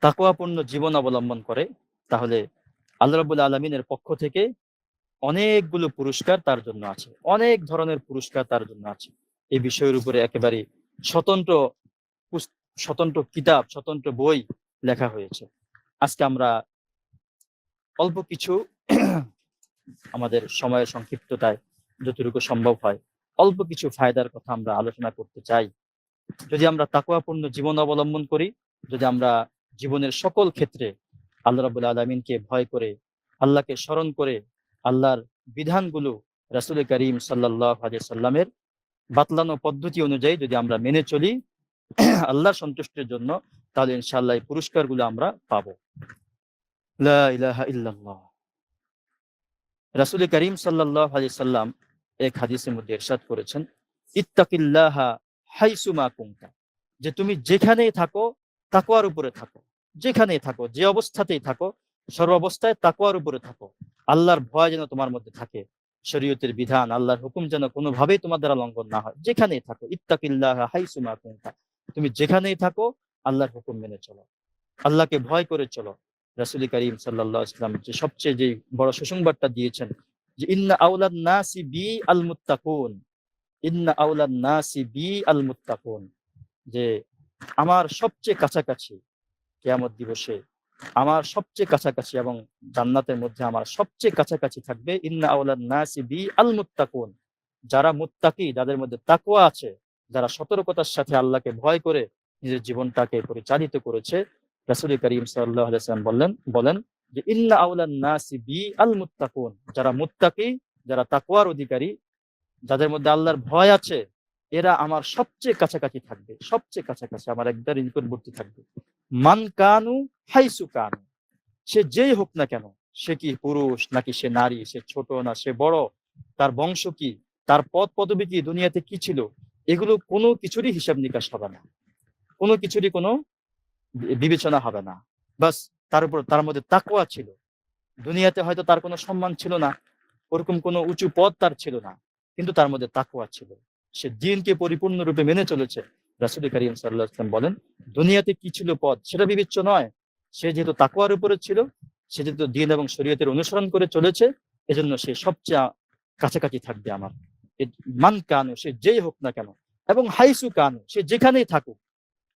তাকওয়াপূর্ণ জীবন অবলম্বন করে, তাহলে আল্লাহ রাব্বুল আলামিনের পক্ষ থেকে অনেকগুলো পুরস্কার তার জন্য আছে, অনেক ধরনের পুরস্কার তার জন্য আছে। এই বিষয়ের উপরে একেবারে স্বতন্ত্র স্বতন্ত্র কিতাব, স্বতন্ত্র বই লেখা হয়েছে। আজকে আমরা অল্প কিছু আমাদের সময়ের সংক্ষিপ্ততায় যতটুকু সম্ভব হয় অল্প কিছু ফায়দার কথা আমরা আলোচনা করতে চাই। যদি আমরা তাকওয়াপূর্ণ জীবন অবলম্বন করি, যদি আমরা জীবনের সকল ক্ষেত্রে আল্লাহ রাব্বুল আলামিনকে ভয় করে, আল্লাহকে স্মরণ করে, আল্লাহর বিধানগুলো, রাসূল করিম সাল্লাল্লাহু আলাইহি সাল্লামের বাতলানো পদ্ধতি অনুযায়ী যদি আমরা মেনে চলি আল্লাহর সন্তুষ্টির জন্য, তাহলে ইনশাআল্লাহ এই পুরস্কারগুলো আমরা পাবো। লা ইলাহা ইল্লাল্লাহ। রাসূল করিম সাল্লাল্লাহু আলাইহি সাল্লাম এক হাদিসের মধ্যে ইরশাদ করেছেন, ইত্তাকিল্লাহা হাইসুমা কুনতা, যে তুমি যেখানেই থাকো তাকওয়ার উপরে থাকো। যেখানেই থাকো, যে অবস্থাতেই থাকো, সর্বাবস্থায় তাকওয়ার উপরে থাকো। আল্লাহর ভয় যেন তোমার মধ্যে থাকে, শরীয়তের বিধান, আল্লাহর হুকুম যেন কোনোভাবেই তোমার দ্বারা লঙ্ঘন না হয়। যেখানেই থাকো, ইত্তাকিল্লাহা হাইসুমা কুনতা, তুমি যেখানেই থাকো আল্লাহর হুকুম মেনে চলো, আল্লাহকে ভয় করে চলো। রাসূল করিম সাল্লাল্লাহু আলাইহি ওয়াসাল্লাম যে সবচেয়ে যে বড় সুসংবাদটা দিয়েছেন, যে ইন্না আউলান নাসি বি আল মুত্তাকুন, ইন্না আউলান নাসি বি আল মুত্তাকুন, যে আমার সবচেয়ে কাছাকাছি কিয়ামত দিবসে, আমার সবচেয়ে কাছাকাছি এবং জান্নাতের মধ্যে আমার সবচেয়ে কাছাকাছি থাকবে ইন্না আউলান নাসি বি আল মুত্তাকুন, যারা মুত্তাকি, যাদের মধ্যে তাকওয়া আছে, যারা সতর্কতার সাথে আল্লাহকে ভয় করে নিজের জীবনটাকে পরিচালিত করেছে। রাসূল করিম সাল্লাল্লাহু আলাইহি ওয়াসাল্লাম বলেন যে ইন্না আউলান নাসি বি আল মুত্তাকুন, যারা মুত্তাকি, যারা তাকওয়ার অধিকারী, যাদের মধ্যে আল্লাহর ভয় আছে, এরা আমার সবচেয়ে কাছাকাছি থাকবে, সবচেয়ে কাছাকাছি আমার একবারে নিকটবর্তী থাকবে। মান কানু হাইসু কানু, সে যেই হোক না কেন, সে কি পুরুষ নাকি সে নারী, সে ছোট না সে বড়, তার বংশ কি, তার পদ পদবী কি, দুনিয়াতে কি ছিল, এগুলো কোনো কিছুরই হিসাব নিকাশ হবে না, কোনো কিছুরই কোনো বিবেচনা হবে না। বাস তার উপর তার মধ্যে তাকওয়া ছিল। দুনিয়াতে হয়তো তার কোনো সম্মান ছিল না, ওরকম কোনো উঁচু পদ তার ছিল না, কিন্তু তার মধ্যে তাকওয়া ছিল। সে দ্বীনকে পরিপূর্ণরূপে মেনে চলেছে। রাসূল করিম সাল্লাল্লাহু আলাইহি ওয়াসাল্লাম বলেন, দুনিয়াতে কি ছিল পদ সেটা বিবেচ্য নয়, সে যেহেতু তাকওয়ার উপরে ছিল, সে যেহেতু দ্বীন এবং শরীয়তের অনুসরণ করে চলেছে, এজন্য সে সবচেয়ে কাছাকাছি থাকবে আমার। মান কানু, সে যেই হোক না কেন, এবং হাইসু কানু, সে যেখানেই থাকুক।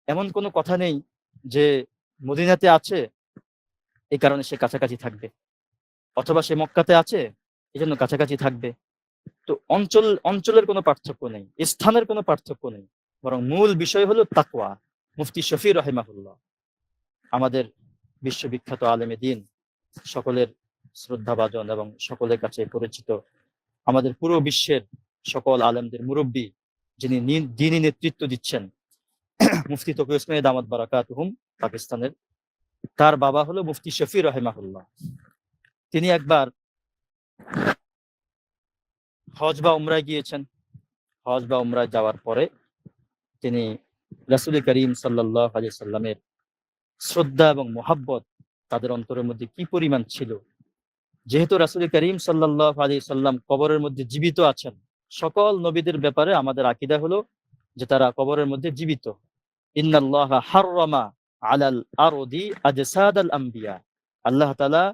এমন কোনো কথা নেই যে মদিনাতে আছে এই কারণে সে কাছাকাছি থাকবে, অথবা সে মক্কাতে আছে এজন্য কাছাকাছি থাকবে। তো অঞ্চলের কোনো পার্থক্য নেই, স্থানের কোনো পার্থক্য নেই, বরং মূল বিষয় হলো তাকওয়া। মুফতি শফি রাহিমাহুল্লাহ, আমাদের বিশ্ববিখ্যাত আলেমে দ্বীন, সকলের শ্রদ্ধাভাজন এবং সকলের কাছে পরিচিত, আমাদের পুরো বিশ্বের সকল আলেমদের মুরব্বী, যিনি দ্বীনী নেতৃত্ব দিচ্ছেন, মুফতি তকি ওসমানী দামাত বারাকাতুহুম, পাকিস্তানের, তার বাবা হলো মুফতি শফি রাহিমাহুল্লাহ। তিনি একবার হজ বা উমরায় গিয়েছেন। হজ বা উমরায় যাওয়ার পরে তিনি রাসূল করিম সাল্লাল্লাহু আলাইহি সাল্লামের শ্রদ্ধা এবং মোহাব্বত তাদের অন্তরের মধ্যে কি পরিমাণ ছিল। যেহেতু রাসূল করিম সাল্লাল্লাহু আলাইহি সাল্লাম কবরের মধ্যে জীবিত আছেন, সকল নবীদের ব্যাপারে আমাদের আকীদা হলো যে তারা কবরের মধ্যে জীবিত। ইন্নাল্লাহা হাররামা আলাল আরদি আজসাদাল আম্বিয়া, আল্লাহ তাআলা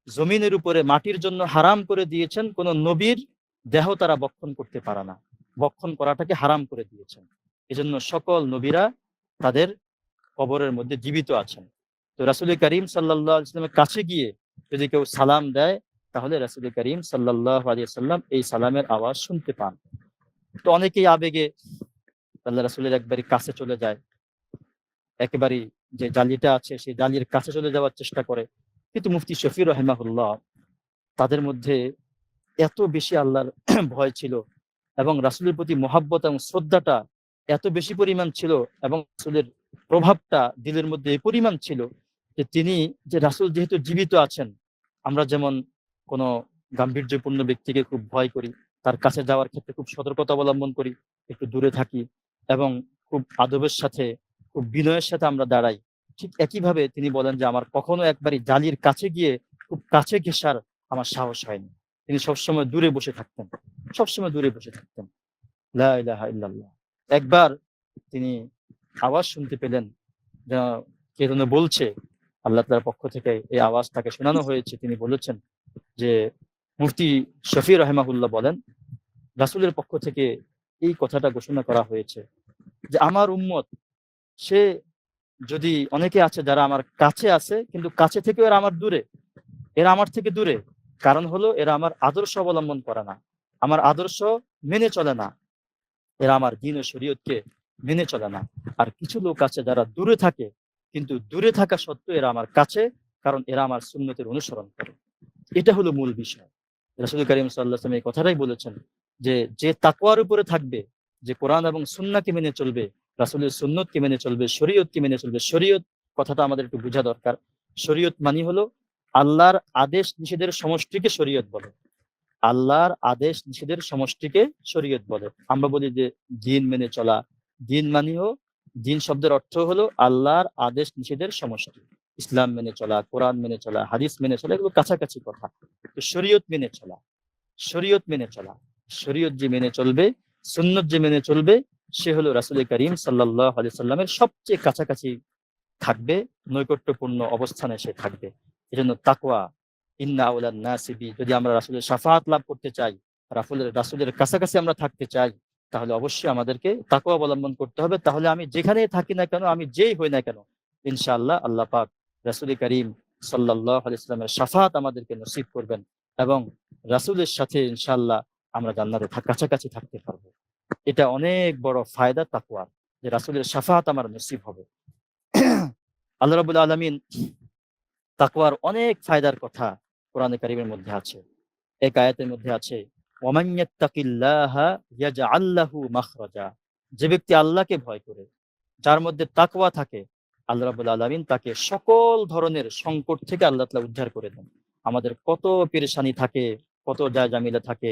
জমিনের উপরে মাটির জন্য হারাম করে দিয়েছেন কোন নবীর দেহ তারা বক্ষণ করতে পারে না, বক্ষণ করাটাকে হারাম করে দিয়েছেন। এজন্য সকল নবীরা তাদের কবরের মধ্যে জীবিত আছেন। তো রাসূল করিম সাল্লাল্লাহু আলাইহি ওয়াসাল্লামের কাছে গিয়ে যদি কেউ সালাম দেয়, তাহলে রাসূল করিম সাল্লাল্লাহু আলাইহি ওয়াসাল্লাম এই সালামের আওয়াজ শুনতে পান। তো অনেকেই আবেগে আল্লাহ রাসূলের একবারই কাছে চলে যায়, একেবারেই যে জালিটা আছে সেই জালির কাছে চলে যাওয়ার চেষ্টা করে। কিন্তু মুফতি শফি রাহিমাহুল্লাহ, তাদের মধ্যে এত বেশি আল্লাহর ভয় ছিল এবং রাসূলের প্রতি মহাব্বত এবং শ্রদ্ধাটা এত বেশি পরিমাণ ছিল, এবং রাসূলের প্রভাবটা দিলের মধ্যে এই পরিমাণ ছিল যে তিনি, যে রাসূল যেহেতু জীবিত আছেন, আমরা যেমন কোনো গাম্ভীর্যপূর্ণ ব্যক্তিকে খুব ভয় করি, তার কাছে যাওয়ার ক্ষেত্রে খুব সতর্কতা অবলম্বন করি, একটু দূরে থাকি এবং খুব আদবের সাথে, খুব বিনয়ের সাথে আমরা দাঁড়াই, ঠিক একইভাবে তিনি বলেন যে আমার কখনো একবারই জালির কাছে গিয়ে খুব কাছে ঘেঁষার আমার সাহস হয়নি। তিনি সবসময় দূরে বসে থাকতেন, সবসময় দূরে বসে থাকতেন। লা ইলাহা ইল্লাল্লাহ। একবার তিনি আওয়াজ শুনতে পেলেন, যেন কে যেন বলছে, আল্লাহ তাআলার পক্ষ থেকে এই আওয়াজ তাকে শোনানো হয়েছে। তিনি বলেছেন যে, মুফতি শফি রাহিমাহুল্লাহ বলেন, রাসূলের পক্ষ থেকে এই কথাটা ঘোষণা করা হয়েছে যে আমার উম্মত, সে যদি, অনেকে আছে যারা আমার কাছে আছে কিন্তু কাছে থেকেও এরা আমার দূরে, এরা আমার থেকে দূরে। কারণ হলো এরা আমার আদর্শ অবলম্বন করে না, আমার আদর্শ মেনে চলে না, এরা আমার দ্বীন ও শরীয়তকে মেনে চলে না। আর কিছু লোক আছে যারা দূরে থাকে, কিন্তু দূরে থাকা সত্ত্বেও এরা আমার কাছে, কারণ এরা আমার সুন্নতের অনুসরণ করে। এটা হলো মূল বিষয়। রাসূল করিম সাল্লাল্লাহু আলাইহি ওয়াসাল্লাম এই কথাটাই বলেছেন যে, যে তাকওয়ার উপরে থাকবে, যে কোরআন এবং সুন্নাহকে মেনে চলবে, রাসূলের সুন্নতকে মেনে চলবে, শরীয়তকে মেনে চলবে। শরীয়ত কথাটা আমাদের একটু বোঝা দরকার। শরীয়ত মানে হলো আল্লাহর আদেশ নিষেধের সমষ্টিকে শরীয়ত বলে। আল্লাহর আদেশ নিষেধের সমষ্টিকে শরীয়ত বলে। আমরা বলি যে দ্বীন মেনে চলা, দ্বীন মানেও, দ্বীন শব্দের অর্থ হলো আল্লাহর আদেশ নিষেধের সমষ্টি। ইসলাম মেনে চলা, কোরআন মেনে চলা, হাদিস মেনে চলা, এগুলো কাছাকাছি কথা। তো শরীয়ত মেনে চলা, শরীয়ত মেনে চলা, শরীয়ত যে মেনে চলবে, সুন্নত যে মেনে চলবে, সে হলো রাসূল করিম সাল্লাল্লাহু আলাইহি সাল্লামের সবচেয়ে কাছাকাছি থাকবে, নৈকট্যপূর্ণ অবস্থানে সে থাকবে। এজন্য তাকওয়া, ইন্না আওলান নাসি বি, যদি আমরা রাসূলের শাফাআত লাভ করতে চাই, রাসূলের কাছাকাছি আমরা থাকতে চাই, তাহলে অবশ্যই আমাদেরকে তাকওয়া অবলম্বন করতে হবে। তাহলে আমি যেখানেই থাকি না কেন, আমি যেই হই না কেন, ইনশাআল্লাহ আল্লাহ পাক রাসূল করিম সাল্লাল্লাহু আলাইহি ওয়াসাল্লামের শাফাআত আমাদেরকে নসিব করবেন এবং রাসূলের সাথে ইনশাআল্লাহ আমরা জান্নাতে কাছাকাছি থাকতে পারবো। এটা অনেক বড় ফায়দা তাকওয়ার, যে রাসূলের শাফাআত আমার নসিব হবে। আল্লাহ রাব্বুল আলামিন তাকওয়ার অনেক ফায়দার কথা কোরআনে কারীমের মধ্যে আছে। এক আয়াতের মধ্যে আছে, ওয়ামান ইয়াত্তাকিল্লাহা ইয়াজআল লাহু মাখরাজা, যে ব্যক্তি আল্লাহকে ভয় করে, যার মধ্যে তাকওয়া থাকে, আল্লাহ রাব্বুল আলামিন তাকে সকল ধরনের সংকট থেকে আল্লাহ তাআলা উদ্ধার করে দেন। আমাদের কত পেরেশানি থাকে, কত ঝামেলা থাকে,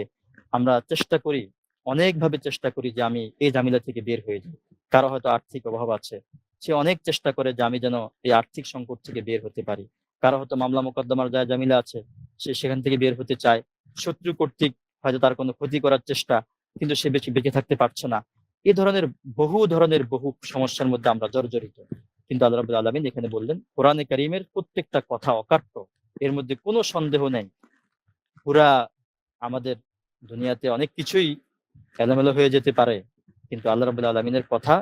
আমরা চেষ্টা করি, অনেকভাবে চেষ্টা করি যে আমি এই ঝামেলা থেকে বের হয়ে যাই। কারো হয়তো আর্থিক অভাব আছে, সে অনেক চেষ্টা করে যে আমি যেন এই আর্থিক সংকট থেকে বের হতে পারি। কারো হয়তো মামলা মোকদ্দমার ঝামেলা আছে, সে সেখান থেকে বের হতে চায়। শত্রু কর্তৃক হয়তো তার কোনো ক্ষতি করার চেষ্টা, কিন্তু সে বেঁচে থাকতে পারছে না। এই ধরনের বহু সমস্যার মধ্যে আমরা জর্জরিত। কিন্তু আল্লাহ রাব্বুল আলামিন এখানে বললেন, কোরআনে কারীমের প্রত্যেকটা কথা অকাট্য, এর মধ্যে কোনো সন্দেহ নেই। পুরা আমাদের দুনিয়াতে অনেক কিছুই এলোমেলো হয়ে যেতে পারে, কিন্তু আল্লাহ রাব্বুল আলামিনের কথা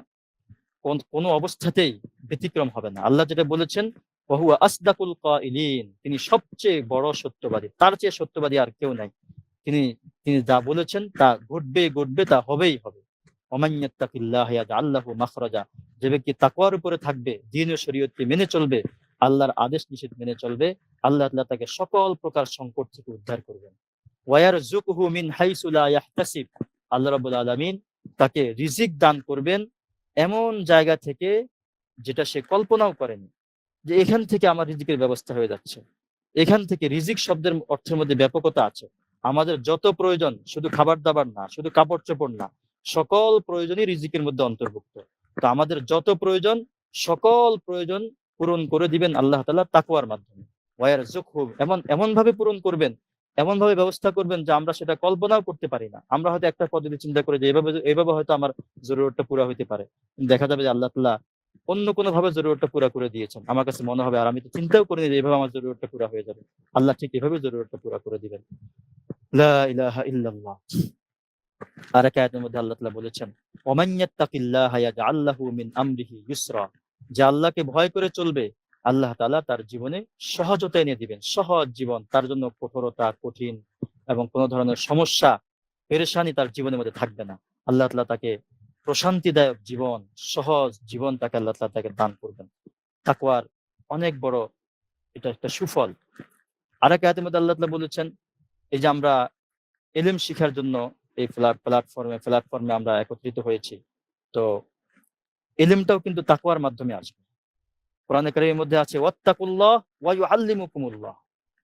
কোনো অবস্থাতেই ব্যতিক্রম হবে না। আল্লাহ যেটা বলেছেন, ওয়াহুয়া আসদাকুল কাইলিন, তিনি সবচেয়ে বড় সত্যবাদী, তার চেয়ে সত্যবাদী আর কেউ নাই। তিনি তিনি যা বলেছেন তা ঘটবে, তা হবেই হবে। ওমান ইয়াত্তাকিল্লাহা ইয়াজআল লাহু মাখরাজা, যে ব্যক্তি তাকওয়ার উপরে থাকবে, দ্বীন ও শরীয়তকে মেনে চলবে, আল্লাহর আদেশ নিষেধ মেনে চলবে, আল্লাহ তাআলা তাকে সকল প্রকার সংকট থেকে উদ্ধার করবেন। ওয়া ইয়ারযুকুহু মিন হাইসু লা ইয়াহতাসিব, আল্লাহ রাব্বুল আলামিন তাকে রিজিক দান করবেন এমন জায়গা থেকে যেটা সে কল্পনাও করেনি, যে এখান থেকে আমার রিজিকের ব্যবস্থা হয়ে যাচ্ছে। এখান থেকে রিজিক শব্দের অর্থের মধ্যে ব্যাপকতা আছে। আমাদের যত প্রয়োজন, শুধু খাবার দাবার না, শুধু কাপড় চোপড় না, সকল প্রয়োজনই রিজিকের মধ্যে অন্তর্ভুক্ত। তো আমাদের যত প্রয়োজন, সকল প্রয়োজন পূরণ করে দিবেন আল্লাহ তাআলা তাকওয়ার মাধ্যমে। ওয়ারযুকহু, এমন ভাবে পূরণ করবেন, এমন ভাবে ব্যবস্থা করবেন যে আমরা সেটা কল্পনাও করতে পারি না। আমরা হয়তো একটা পদ্ধতি চিন্তা করে যে এভাবে হয়তো আমার জরুরতটা পুরো হইতে পারে, দেখা যাবে যে আল্লাহ তাআলা অন্য কোনো ভাবে জরুরতটা পুরা করে দিয়েছেন। আমার কাছে মনে হবে, আর আমি তো চিন্তাও করিনি যে এভাবে আমার জরুরতটা পুরা হয়ে যাবে। আল্লাহ ঠিক এভাবে জরুরতটা পুরা করে দিবেন। লা ইলাহা ইল্লাল্লাহ। আর এক আয়াতের মধ্যে আল্লাহ তাআলা বলেছেন, ওমান ইয়াত্তাকিল্লাহা ইয়াজআল লাহু মিন আমরিহি ইউসরা, যে আল্লাহকে ভয় করে চলবে, আল্লাহ তাআলা তার জীবনে সহজতা এনে দিবেন। সহজ জীবন, তার জন্য কঠোরতা, কঠিন এবং কোন ধরনের সমস্যা, পেরেশানি তার জীবনের মধ্যে থাকবে না। আল্লাহ তাআলা তাকে প্রশান্তিদায়ক জীবন, সহজ জীবন তাকে আল্লাহ তাআলা তাকে দান করবেন। তাকওয়ার অনেক বড় এটা একটা সুফল। আরেক আয়াতের মধ্যে আল্লাহ তাআলা বলেছেন, এই যে আমরা ইলম শিখার জন্য এই প্ল্যাটফর্মে আমরা একত্রিত হয়েছি, তো ইলমটাও কিন্তু তাকওয়ার মাধ্যমে আসবে। কোরআনে কারীমের মধ্যে আছে, ওয়াত্তাকুল্লাহ ওয়া ইউআল্লিমুকুমুল্লাহ,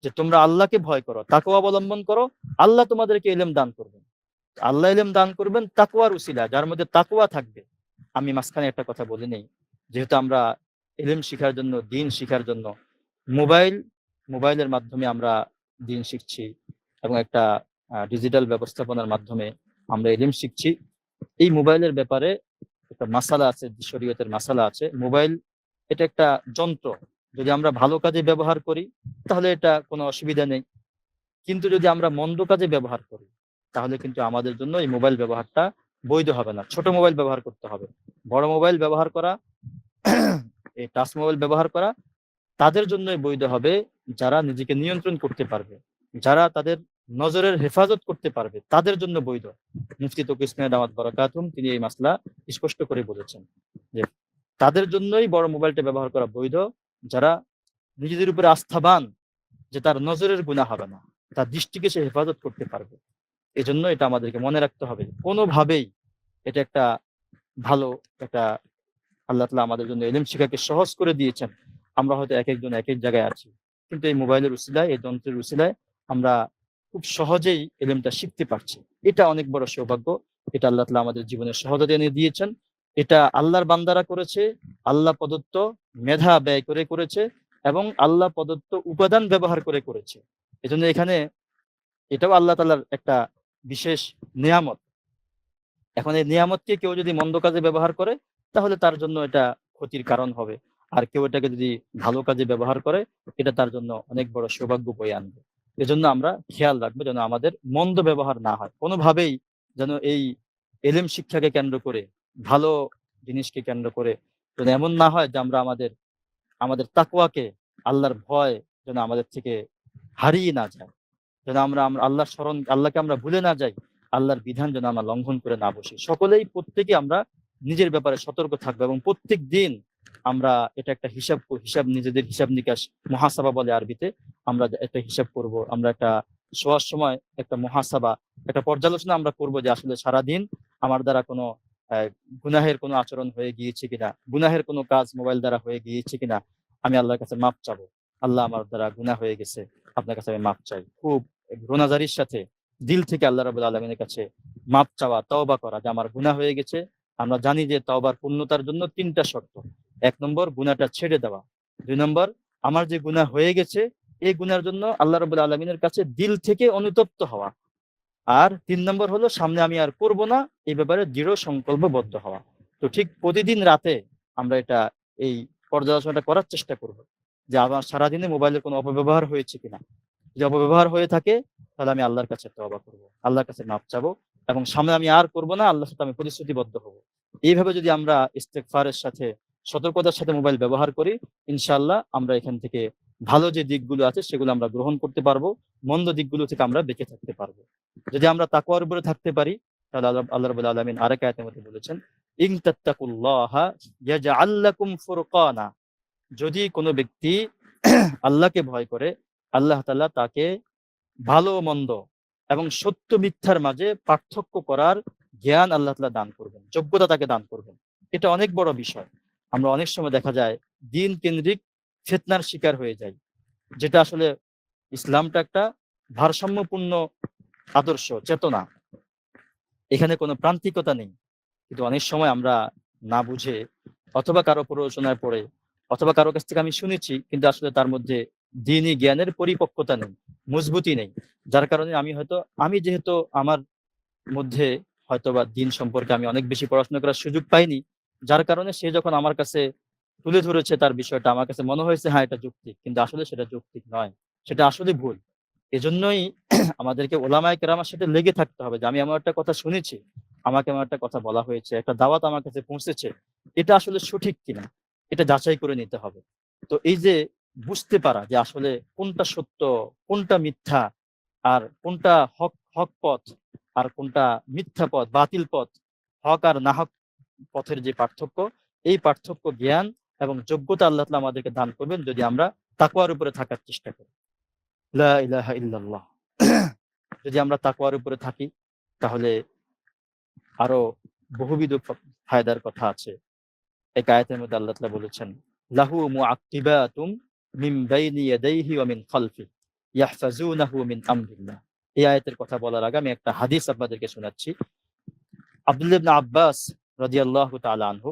যে তোমরা আল্লাহকে ভয় করো, তাকওয়া অবলম্বন করো, আল্লাহ তোমাদেরকে ইলম দান করবেন। আল্লাহ ইলম দান করবেন তাকওয়ার উসিলা, যার মধ্যে তাকওয়া থাকবে। আমি মাঝখানে একটা কথা বলে নেই, যেহেতু আমরা ইলম শিখার জন্য, দ্বীন শিখার জন্য মোবাইলের মাধ্যমে আমরা দ্বীন শিখছি, এবং একটা ডিজিটাল ব্যবস্থাপনার মাধ্যমে আমরা ইলম শিখছি। এই মোবাইলের ব্যাপারে একটা মাসালা আছে, শরীয়তের মাসালা আছে। মোবাইল এটা একটা যন্ত্র, যদি আমরা ভালো কাজে ব্যবহার করি তাহলে এটা কোনো অসুবিধা নেই, কিন্তু যদি আমরা মন্দ কাজে ব্যবহার করি তাহলে কিন্তু আমাদের জন্য এই মোবাইল ব্যবহারটা বৈধ হবে না। ছোট মোবাইল ব্যবহার করতে হবে। বড় মোবাইল ব্যবহার করা, এই টাচ মোবাইল ব্যবহার করা তাদের জন্যই বৈধ হবে যারা নিজেকে নিয়ন্ত্রণ করতে পারবে, যারা তাদের নজরের হেফাজত করতে পারবে, তাদের জন্য বৈধ। মুফতি তকি ইসমাইল দামাত বারাকাতুহুম তিনি এই মাসলা স্পষ্ট করে বলেছেন যে তাদের জন্যই বড় মোবাইলটা ব্যবহার করা বৈধ, যারা নিজেদের উপরে আস্থাবান যে তার নজরের গুনাহ হবে না, তার দৃষ্টিকে সে হেফাজত করতে পারবে। এই জন্য এটা আমাদেরকে মনে রাখতে হবে, কোনোভাবেই এটা একটা ভালো একটা, আল্লাহ তাআলা আমাদের জন্য ইলম শিক্ষাকে সহজ করে দিয়েছেন। আমরা হয়তো এক একজন এক এক জায়গায় আছি, কিন্তু এই মোবাইলের উসিলায়, এই যন্ত্রের উসিলায় আমরা খুব সহজেই ইলমটা শিখতে পারছি। এটা অনেক বড় সৌভাগ্য। এটা আল্লাহ তাআলা আমাদের জীবনে সহজতা এনে দিয়েছেন। এটা আল্লাহর বান্দারা করেছে, আল্লাহ প্রদত্ত মেধা ব্যয় করে করেছে, এবং আল্লাহ প্রদত্ত উপাদান ব্যবহার করে করেছে। এজন্য এখানে এটাও আল্লাহ তাআলার একটা বিশেষ নিয়ামত। এখন এই নিয়ামতকে কেউ যদি মন্দ কাজে ব্যবহার করে তাহলে তার জন্য এটা ক্ষতির কারণ হবে, আর কেউ এটাকে যদি ভালো কাজে ব্যবহার করে এটা তার জন্য অনেক বড় সৌভাগ্য বয়ে আনবে। এজন্য আমরা খেয়াল রাখবো যেন আমাদের মন্দ ব্যবহার না হয় কোনোভাবেই, যেন এই ইলম শিক্ষাকে কেন্দ্র করে, ভালো জিনিসকে কেন্দ্র করে যেন এমন না হয় যে আমরা আমাদের তাকওয়াকে, আল্লাহর ভয় যেন আমাদের থেকে হারিয়ে না যায়, যেন আমরা আল্লাহকে আমরা ভুলে না যাই, আল্লাহর বিধান যেন আমরা লঙ্ঘন করে না বসি। প্রত্যেকে আমরা নিজের ব্যাপারে সতর্ক থাকবো, এবং প্রত্যেক দিন আমরা এটা একটা নিজেদের হিসাব নিকাশ, মুহাসাবা বলে আরবিতে, আমরা একটা হিসাব করব, আমরা একটা শোয়ার সময় একটা মুহাসাবা, একটা পর্যালোচনা আমরা করব যে আসলে সারাদিন আমার দ্বারা কোনো গুনাহের কোনো আচরণ হয়ে গিয়েছে কিনা, গুনাহের কোনো কাজ মোবাইল দ্বারা হয়ে গিয়েছে কিনা। আমি আল্লাহর কাছে মাপ চাবো, আল্লাহ আমার দ্বারা গুনাহ হয়ে গেছে, আপনার কাছে আমি মাপ চাই। খুব রোনাজারির সাথে দিল থেকে আল্লাহ রাব্বুল আলামিনের কাছে মাপ চাওয়া, তওবা করা যে আমার গুনাহ হয়ে গেছে। আমরা জানি যে তওবার পূর্ণতার জন্য ৩টা শর্ত। ১ নম্বর গুনাহটা ছেড়ে দেওয়া, ২ নম্বর আমার যে গুনাহ হয়ে গেছে এই গুনার জন্য আল্লাহ রাব্বুল আলামিনের কাছে দিল থেকে অনুতপ্ত হওয়া, আর ৩ নম্বর হলো সামনে আমি আর করব না, এই ব্যাপারে দৃঢ় সংকল্পবদ্ধ হওয়া। তো ঠিক প্রতিদিন রাতে আমরা এই পর্যালোচনাটা করার চেষ্টা করব যে আমার সারাদিনে মোবাইলের কোনো অপব্যবহার হয়েছে কিনা। যদি অপব্যবহার হয়ে থাকে তাহলে আমি আল্লাহর কাছে তওবা করব, আল্লাহর কাছে মাপ চাবো, এবং সামনে আমি আর করব না, আল্লাহর সাথে আমি প্রতিশ্রুতিবদ্ধ হব। এইভাবে যদি আমরা ইস্তেগফারের সাথে সতর্কতার সাথে মোবাইল ব্যবহার করি, ইনশাআল্লাহ আমরা এখান থেকে ভালো যে দিকগুলো আছে সেগুলো আমরা গ্রহণ করতে পারবো, মন্দ দিকগুলো থেকে আমরা বেঁচে থাকতে পারবো। যদি আমরা তাকওয়ার উপরে থাকতে পারি তাহলে আল্লাহ রাব্বুল আলামিন আরেক আয়াতের মধ্যে বলেছেন, ইন তাত্তাকুল্লাহা ইয়াজআল লাকুম ফুরকানা। যদি কোনো ব্যক্তি আল্লাহকে ভয় করে, আল্লাহ তাআলা তাকে ভালো মন্দ এবং সত্য মিথ্যার মাঝে পার্থক্য করার জ্ঞান আল্লাহ তাআলা দান করবেন, যোগ্যতা তাকে দান করবেন। এটা অনেক বড় বিষয়। আমরা অনেক সময় দেখা যায় দিন কেন্দ্রিক ফিতনার শিকার হয়ে যাই, যেটা আসলে ইসলামটা একটা ভারসাম্যপূর্ণ আদর্শ চেতনা, এখানে কোনো প্রান্তিকতা নেই। কিন্তু অনেক সময় আমরা না বুঝে অথবা কারো প্ররোচনায় পড়ে অথবা কারো কাছ থেকে আমি শুনেছি, কিন্তু আসলে তার মধ্যে দ্বীনি জ্ঞানের পরিপক্কতা নেই, মজবুতি নেই। যার কারণে আমি যেহেতু আমার মধ্যে হয়তোবা দ্বীন সম্পর্কে আমি অনেক বেশি পড়াশোনা করার সুযোগ পাইনি, যার কারণে সে যখন আমার কাছে তুলে ধরেছে তার বিষয়টা, আমার কাছে মনে হয়েছে হ্যাঁ এটা যৌক্তিক, কিন্তু আসলে সেটা যৌক্তিক নয়, সেটা আসলে ভুল। এজন্যই আমাদেরকে ওলামায়ে কেরামের সাথে লেগে থাকতে হবে যে আমি এমন একটা কথা শুনেছি, আমাকে এমন একটা কথা বলা হয়েছে, একটা দাওয়াত আমার কাছে পৌঁছেছে, এটা আসলে সঠিক কিনা এটা যাচাই করে নিতে হবে। তো এই যে বুঝতে পারা যে আসলে কোনটা সত্য, কোনটা মিথ্যা, আর কোনটা হক পথ, আর কোনটা মিথ্যা পথ, বাতিল পথ, হক আর না হক পথের যে পার্থক্য, এই পার্থক্য জ্ঞান এবং যোগ্যতা আল্লাহ তাআলা আমাদেরকে দান করবেন যদি আমরা তাকওয়ার উপরে থাকার চেষ্টা করি। লা ইলাহা ইল্লাল্লাহ। যদি আমরা তাকওয়ার উপরে থাকি তাহলে আরো বহুবিধ ফায়দার কথা আছে। এক আয়াতের মধ্যে আল্লাহ তাআলা বলেছেন, লাহু মুআক্কিবাতুম মিন বাইনি ইয়াদাইহি ওয়া মিন খালফি ইয়াহফাজুনাহু মিন আমরিল্লাহ। এই আয়াতের কথা বলার আগে আমি একটা হাদিস আপনাদেরকে শোনাচ্ছি। আব্দুল্লাহ ইবনে আব্বাস রাদিয়াল্লাহু তাআলা আনহু,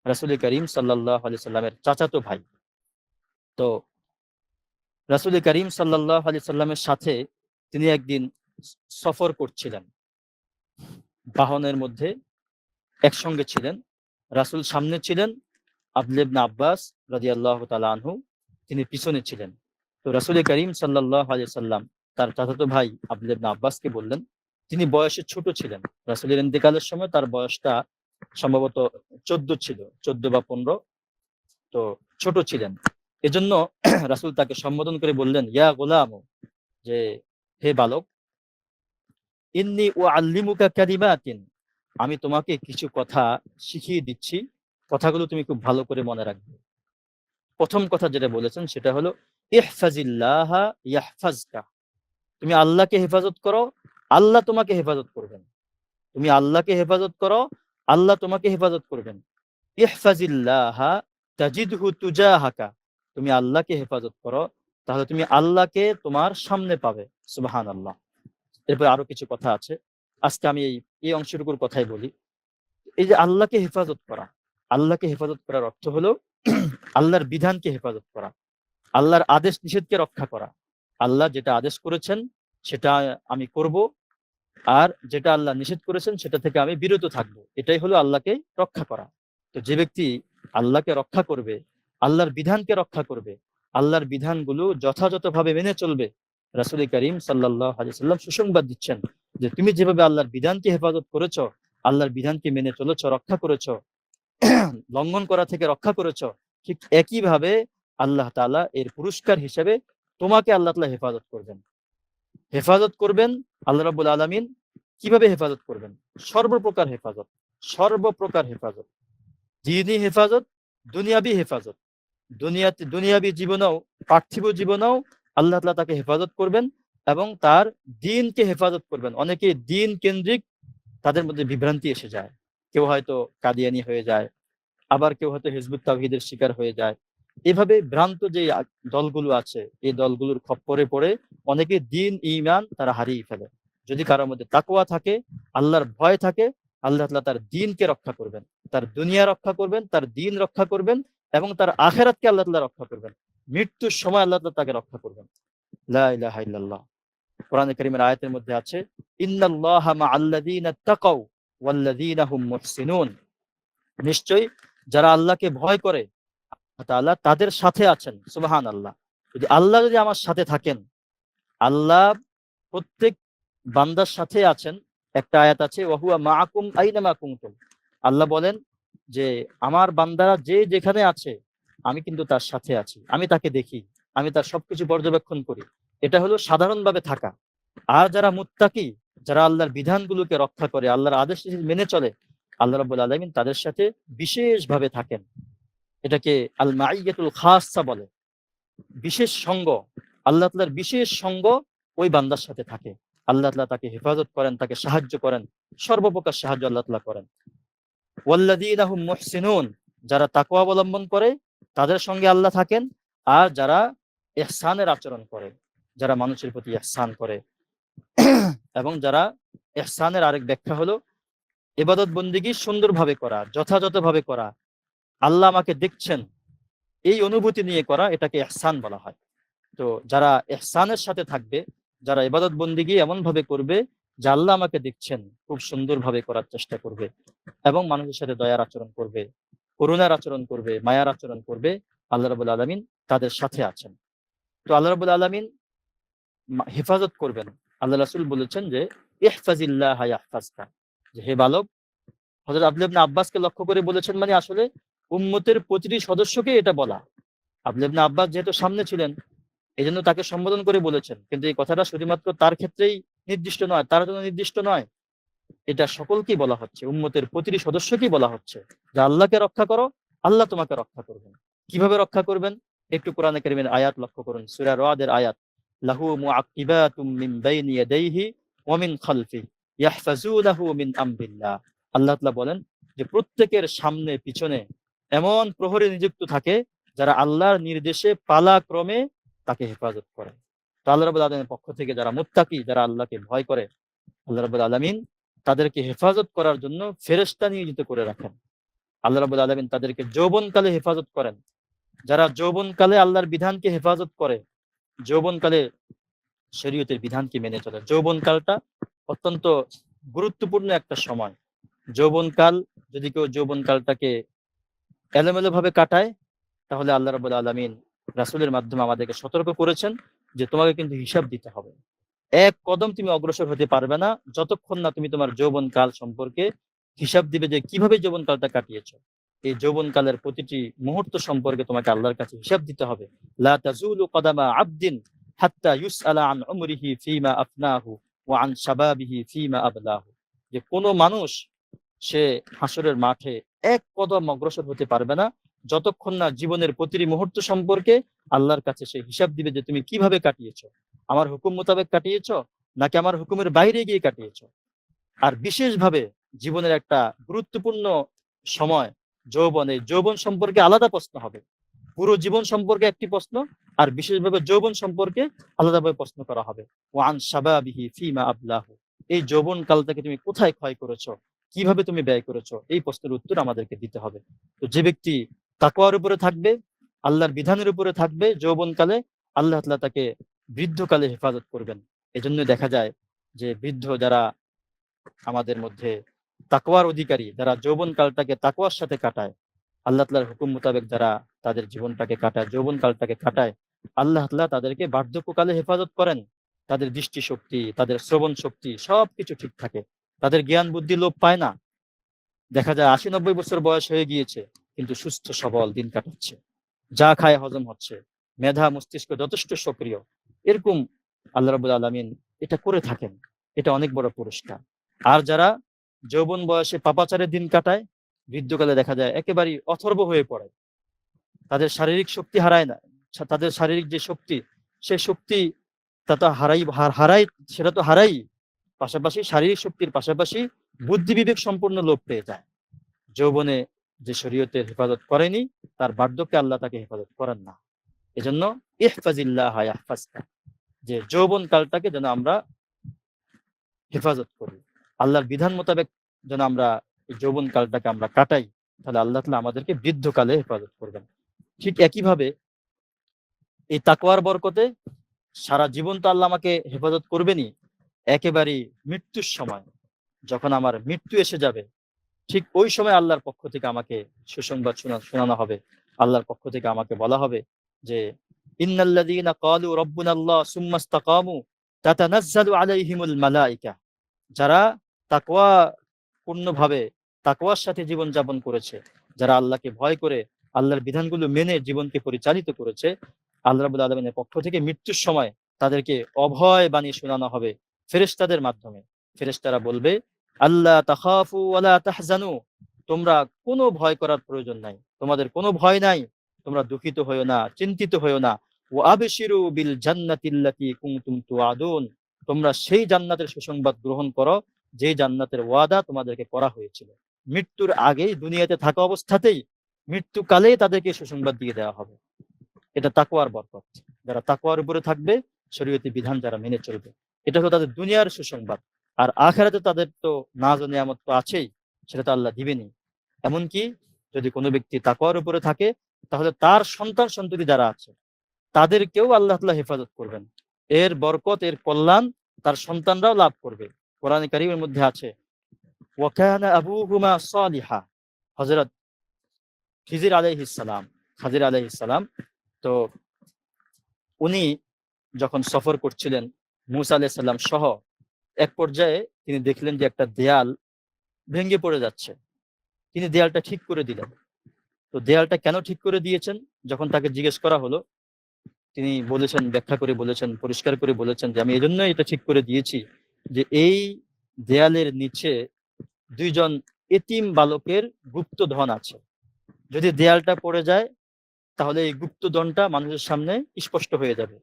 রাসূল করিম সাল্লাল্লাহু আলাইহি সাল্লামের চাচাতো ভাই। তো রাসূল করিম সাল্লাল্লাহু আলাইহি সাল্লামের সাথে তিনি একদিন সফর করছিলেন, বাহনের মধ্যে একসঙ্গে ছিলেন। রাসূল সামনে ছিলেন, আব্দুল্লাহ ইবনে আব্বাস রাদিয়াল্লাহু তাআলা আনহু তিনি পিছনে ছিলেন। তো রাসূল করিম সাল্লাল্লাহু আলাইহি সাল্লাম তার চাচাতো ভাই আব্দুল্লাহ ইবনে আব্বাসকে বললেন, তিনি বয়সে ছোট ছিলেন। রাসূলের ইন্তেকালের সময় তার বয়সটা সম্ভবত 14 ছিল, 14 বা 15। তো ছোট ছিলেন। এজন্য রাসূল তাকে সম্বোধন করে বললেন, ইয়া গোলাম, যে হে বালক, ইন্নী উআল্লিমুকা কালিমাতিন, আমি তোমাকে কিছু কথা শিখিয়ে দিচ্ছি, কথাগুলো তুমি খুব ভালো করে মনে রাখবে। প্রথম কথা যেটা বলেছেন সেটা হলো, ইহফাজিল্লাহা ইয়াহফাজকা, তুমি আল্লাহকে হেফাজত করো, আল্লাহ তোমাকে হেফাজত করবেন। তুমি আল্লাহকে হেফাজত করো, আল্লাহ তোমাকে হেফাজত করবেন। ইহফাজিল্লাহা তাজিদহু তুজাহাকা, তুমি আল্লাহকে হেফাজত করো তাহলে তুমি আল্লাহকে তোমার সামনে পাবে। সুবহানাল্লাহ। এরপর আরো কিছু কথা আছে, আজকে আমি এই অংশটুকুর কথাই বলি। এই যে আল্লাহকে হেফাজত করা, আল্লাহকে হেফাজত করার অর্থ হলো আল্লাহর বিধানকে হেফাজত করা, আল্লাহর আদেশ নিষেধকে রক্ষা করা। আল্লাহ যেটা আদেশ করেছেন সেটা আমি করব, আর যেটা আল্লাহ নিষেধ করেছেন সেটা থেকে আমি বিরত থাকব। এটাই হলো আল্লাহকে রক্ষা করা। তো যে ব্যক্তি আল্লাহকে রক্ষা করবে, আল্লাহর বিধানকে রক্ষা করবে, আল্লাহর বিধানগুলো যথাযথভাবে মেনে চলবে, রাসূল করিম সাল্লাল্লাহু আলাইহি সাল্লাম সুসংবাদ দিচ্ছেন যে তুমি যেভাবে আল্লাহর বিধানকে হেফাজত করেছো, আল্লাহর বিধানকে মেনে চলেছো, রক্ষা করেছো, লঙ্ঘন করা থেকে রক্ষা করেছো, ঠিক একইভাবে আল্লাহ তাআলা এর পুরস্কার হিসেবে তোমাকে আল্লাহ তাআলা হেফাজত করবেন। হেফাজত করবেন আল্লাহ রাব্বুল আলামিন। কিভাবে হেফাজত করবেন? সর্বপ্রকার হেফাজত, সর্বপ্রকার হেফাজত, দ্বীনি হেফাজত, দুনিয়াবি হেফাজত। দুনিয়াবি জীবনেও, পার্থিব জীবনেও আল্লাহ তাআলা তাকে হেফাজত করবেন, এবং তার দ্বীনকে হেফাজত করবেন। অনেকে দ্বীন কেন্দ্রিক তাদের মধ্যে বিভ্রান্তি এসে যায়। কেউ হয়তো কাদিয়ানী হয়ে যায়, আবার কেউ হয়তো হিজবুত তাওহীদের শিকার হয়ে যায়। এভাবে ভ্রান্ত যে দলগুলো আছে, এই দলগুলোর খপ্পরে পড়ে অনেকে দ্বীন ঈমান তারা হারিয়ে ফেলে। যদি কারোর মধ্যে তাকওয়া থাকে, আল্লাহর ভয় থাকে, আল্লাহ তাআলা তার দ্বীনকে রক্ষা করবেন, তার দুনিয়া রক্ষা করবেন, তার দ্বীন রক্ষা করবেন এবং তার আখিরাতকে আল্লাহ তাআলা রক্ষা করবেন। মৃত্যুর সময় আল্লাহ তাআলা তাকে রক্ষা করবেন। লা ইলাহা ইল্লাল্লাহ। কোরআনে কারীমের আয়াতের মধ্যে আছে, ইন্নাল্লাহা মাআল্লাযীনা তাকাউ ওয়াল্লাযীনা হুম মুহসিনুন। নিশ্চয়ই যারা আল্লাহকে ভয় করে তাআলা তাদের সাথে আছেন। সুবহানাল্লাহ। যদি আমার সাথে থাকেন, আল্লাহ প্রত্যেক বান্দার সাথে আছেন। একটা আয়াত আছে, ওয়াহুয়া মাআকুম আইনামা কুনতুম। আল্লাহ বলেন যে আমার বান্দারা যে যেখানে আছে আমি কিন্তু তার সাথে আছি, আমি তাকে দেখি, আমি তার সবকিছু পর্যবেক্ষণ করি। এটা হলো সাধারণভাবে থাকা। আর যারা মুত্তাকি, যারা আল্লাহর বিধানগুলোকে রক্ষা করে, আল্লাহর আদেশ মেনে চলে, আল্লাহ রাব্বুল আলামিন তাদের সাথে বিশেষভাবে থাকেন। এটাকে আল মাইয়াতুল খাসসা বলে, বিশেষ সঙ্গ। আল্লাহ তাআলার বিশেষ সঙ্গ ওই বান্দার সাথে থাকে। আল্লাহ তাআলা তাকে হেফাজত করেন, তাকে সাহায্য করেন, সর্বপ্রকার সাহায্য আল্লাহ তাআলা করেন। ওয়াল্লাযীনা হুম মুহসিনুন, যারা তাকওয়া অবলম্বন করে তাদের সঙ্গে আল্লাহ থাকেন। আর যারা ইহসানের আচরণ করে, যারা মানুষের প্রতি ইহসান করে এবং যারা ইহসানের আরেক ব্যাখ্যা হলো ইবাদত বন্দেগী সুন্দরভাবে করা, যথাযথভাবে করা, আল্লাহ আমাকে দেখছেন এই অনুভূতি নিয়ে করা, এটাকে ইহসান বলা হয়। তো যারা ইহসানের সাথে থাকবে, যারা ইবাদত বন্দেগী এমন ভাবে করবে যে আল্লাহ আমাকে দেখছেন, খুব সুন্দরভাবে করার চেষ্টা করবে এবং মানুষের সাথে দয়ার আচরণ করবে, করুণার আচরণ করবে, মায়ার আচরণ করবে, আল্লাহ রাব্বুল আলামিন তাদের সাথে আছেন। তো আল্লাহ রাব্বুল আলামিন হেফাজত করবেন। আল্লাহ রাসূল বলেছেন যে ইহফাজিল্লাহ ইয়াহফাজকা, যে হে বালক, হযরত আব্দুল্লাহ ইবনে আব্বাসকে লক্ষ্য করে বলেছেন, মানে আসলে উম্মতের প্রতিটি সদস্যকে এটা বলা। আব্দুল্লাহ ইবনে আব্বাস যেহেতু সামনে ছিলেন, এজন্য তাকে সম্বোধন করে বলেছেন, কিন্তু এই কথাটা শুধুমাত্র তার ক্ষেত্রেই নির্দিষ্ট নয়, তার জন্য নির্দিষ্ট নয়, এটা সকলকেই বলা হচ্ছে, উম্মতের প্রতিটি সদস্যকেই বলা হচ্ছে যে আল্লাহকে রক্ষা করো, আল্লাহ তোমাকে রক্ষা করবেন। কিভাবে রক্ষা করবেন? একটু কোরআনে কারীমের আয়াত লক্ষ্য করুন, সূরা রাদের আয়াত, লাহু মুআক্কিবাতুম মিন বাইনি ইয়াদাইহি ওয়া মিন খালফি ইয়াহফাজুনাহু মিন আমরিল্লাহ। আল্লাহ তাআলা বলেন যে প্রত্যেকের সামনে পিছনে এমন প্রহরী নিযুক্ত থাকে যারা আল্লাহর নির্দেশে পালাক্রমে তাকে হেফাজত করে। তো আল্লাহ রাব্বুল আলামিনের পক্ষ থেকে যারা মুত্তাকি, যারা আল্লাহকে ভয় করে, আল্লাহ রাব্বুল আলামিন তাদেরকে হেফাজত করার জন্য ফেরেশতা নিয়োজিত করে রাখেন। আল্লাহ রাব্বুল আলামিন তাদেরকে যৌবনকালে হেফাজত করেন। যারা যৌবনকালে আল্লাহর বিধানকে হেফাজত করে, যৌবনকালে শরীয়তের বিধানকে মেনে চলে, যৌবনকালটা অত্যন্ত গুরুত্বপূর্ণ একটা সময়। যৌবনকাল, যদি কেউ যৌবনকালটাকে এলোমেলো ভাবে কাটায়, তাহলে আল্লাহ রাব্বুল আলামিন রাসূলের মাধ্যমে আমাদেরকে সতর্ক করেছেন যে তোমাকে কিন্তু হিসাব দিতে হবে। এক কদম তুমি অগ্রসর হতে পারবে না যতক্ষণ না তুমি তোমার যৌবনকাল সম্পর্কে হিসাব দিবে যে কিভাবে যৌবনকালটা কাটিয়েছো। এই যৌবনকালের প্রতিটি মুহূর্ত সম্পর্কে তোমাকে আল্লাহর কাছে হিসাব দিতে হবে। লা তাজুলু কদামা আবদিন হাত্তা ইউসআলা আন উমরিহি ফীমা আফনাহু ওয়া আন শাবাবিহি ফীমা আবলাহু। যে কোনো মানুষ সে হাসরের মাঠে এক কদম অগ্রসর হতে পারবে না যতক্ষণ না জীবনের প্রতিটি মুহূর্ত সম্পর্কে আল্লাহর কাছে সে হিসাব দিবে যে তুমি কিভাবে কাটিয়েছো, আমার হুকুম মোতাবেক কাটিয়েছো নাকি আমার হুকুমের বাইরে গিয়ে কাটিয়েছো। আর বিশেষভাবে জীবনের একটা গুরুত্বপূর্ণ সময় যৌবন, এই যৌবন সম্পর্কে আলাদা প্রশ্ন হবে। পুরো জীবন সম্পর্কে একটি প্রশ্ন, আর বিশেষভাবে যৌবন সম্পর্কে আলাদাভাবে প্রশ্ন করা হবে। ওয়ান শাবাবিহি ফীমা আবলাহু, এই যৌবন কালটাকে তুমি কোথায় ক্ষয় করেছো, কিভাবে তুমি ব্যয় করেছো, এই প্রশ্নের উত্তর আমাদেরকে দিতে হবে। তো যে ব্যক্তি তাকওয়ার উপরে থাকবে, আল্লাহর বিধানের উপরে থাকবে যৌবনকালে, আল্লাহ তাআলা তাকে বৃদ্ধকালে হেফাজত করবেন। এজন্য দেখা যায় যে বৃদ্ধ যারা আমাদের মধ্যে তাকওয়ার অধিকারী, যারা যৌবনকালটাকে তাকওয়ার সাথে কাটায়, আল্লাহ তাআলার হুকুম মোতাবেক যারা তাদের জীবনটাকে কাটায়, যৌবনকালটাকে কাটায়, আল্লাহ তাআলা তাদেরকে বার্ধক্যকালে হেফাজত করেন। তাদের দৃষ্টিশক্তি, তাদের শ্রবণ শক্তি সবকিছু ঠিক থাকে, তাদের জ্ঞান বুদ্ধি লোপ পায় না। দেখা যায় ৮০-৯০ বছর বয়স হয়ে গিয়েছে কিন্তু সুস্থ সবল দিন কাটাচ্ছে, যা খায় হজম হচ্ছে, মেধা মস্তিষ্ক যথেষ্ট সক্রিয়। এরকম আল্লাহ রাব্বুল আলামিন এটা করে থাকেন, এটা অনেক বড় পুরস্কার। আর যারা যৌবন বয়সে পাপাচারের দিন কাটায়, বৃদ্ধকালে দেখা যায় একেবারেই অথর্ব হয়ে পড়ে, তাদের শারীরিক শক্তি হারায় না, তাদের শারীরিক যে শক্তি, সেই শক্তি তা তো হারাই, সেটা তো হারাই, পাশাপাশি শারীরিক শক্তির পাশাপাশি বুদ্ধি বিবেক সম্পূর্ণ লোপ পেয়ে যায়। যৌবনে যে শরীয়তের হেফাজত করেনি, তার বার্ধক্যে আল্লাহ তাকে হেফাজত করেন না। এজন্য ইহফাজিল্লাহ ইয়াহফাজকা, যে যৌবন কালটাকে যেন আমরা হেফাজত করি, আল্লাহর বিধান মোতাবেক যেন আমরা এই যৌবন কালটাকে আমরা কাটাই, তাহলে আল্লাহ তাআলা আমাদেরকে বৃদ্ধকালে হেফাজত করবেন। ঠিক একইভাবে এই তাকওয়ার বরকতে সারা জীবন তো আল্লাহ আমাকে হেফাজত করবেনই, একেবারেই মৃত্যুর সময় যখন আমার মৃত্যু এসে যাবে, ঠিক ওই সময় আল্লাহর পক্ষ থেকে আমাকে সুসংবাদ শোনানো হবে। আল্লাহর পক্ষ থেকে আমাকে বলা হবে যে ইন্নাল্লাযীনা ক্বালু রাব্বুনাল্লাহ সুম্মা ইসতাকামু তাতানাজ্জালু আলাইহিমুল মালায়েকা, যারা তাকওয়া পূর্ণভাবে তাকওয়ার সাথে জীবন যাপন করেছে, যারা আল্লাহকে ভয় করে আল্লাহর বিধানগুলো মেনে জীবনকে পরিচালিত করেছে, আল্লাহ রাব্বুল আলামিনের পক্ষ থেকে মৃত্যুর সময় তাদেরকে অভয় বাণী শোনানো হবে ফেরেশতাদের মাধ্যমে। ফেরেশতারা বলবে, আল্লাহ তাখাফু ওয়ালা তাহজানু, তোমরা কোনো ভয় করার প্রয়োজন নাই, তোমাদের কোনো ভয় নাই, তোমরা দুঃখিত হইও না, চিন্তিত হইও না। ওয়া আবশিরু বিল জান্নাতিল্লাতী কুনতুম তুআদুন, তোমরা সেই জান্নাতের সুসংবাদ গ্রহণ করো যে জান্নাতের ওয়াদা তোমাদেরকে করা হয়েছিল। মৃত্যুর আগেই, দুনিয়াতে থাকা অবস্থাতেই, মৃত্যুকালেই তাদেরকে সুসংবাদ দিয়ে দেওয়া হবে। এটা তাকওয়ার বরকত। যারা তাকওয়ার উপরে থাকবে, শরীয়তি বিধান যারা মেনে চলবে, এটা হলো তাদের দুনিয়ার সুসংবাদ। আর আখিরাতে তাদের তো নাজ ও নিয়ামত তো আছেই, সেটা তো আল্লাহ দিবেনই। এমনকি যদি কোনো ব্যক্তি তাকওয়ার উপরে থাকে, তাহলে তার সন্তান সন্ততি যারা আছে তাদেরকেও আল্লাহ তাআলা হেফাজত করবেন। এর বরকত, এর কল্যাণ তার সন্তানরাও লাভ করবে। কোরআনে কারীমের মধ্যে আছে, ওয়া কানা আবুহুমা সালিহা, হযরত খিজির আলাইহিস সালাম, খাদির আলাইহিস সালাম, তো উনি যখন সফর করছিলেন মূসা আলাইহিস সালাম সহ, এক পর্যায়ে তিনি দেখলেন যে একটা দেয়াল ভেঙে পড়ে যাচ্ছে। তিনি দেয়ালটা ঠিক করে দিলেন। তো দেয়ালটা কেন ঠিক করে দিয়েছেন যখন তাকে জিজ্ঞেস করা হলো, তিনি বলেছেন, ব্যাখ্যা করে বলেছেন, পরিষ্কার করে বলেছেন যে আমি এজন্য এটা ঠিক করে দিয়েছি যে এই দেয়ালের নিচে দুইজন এতিম বালকের গুপ্ত ধন আছে। যদি দেয়ালটা পড়ে যায়, তাহলে এই গুপ্ত ধনটা মানুষের সামনে স্পষ্ট হয়ে যাবে,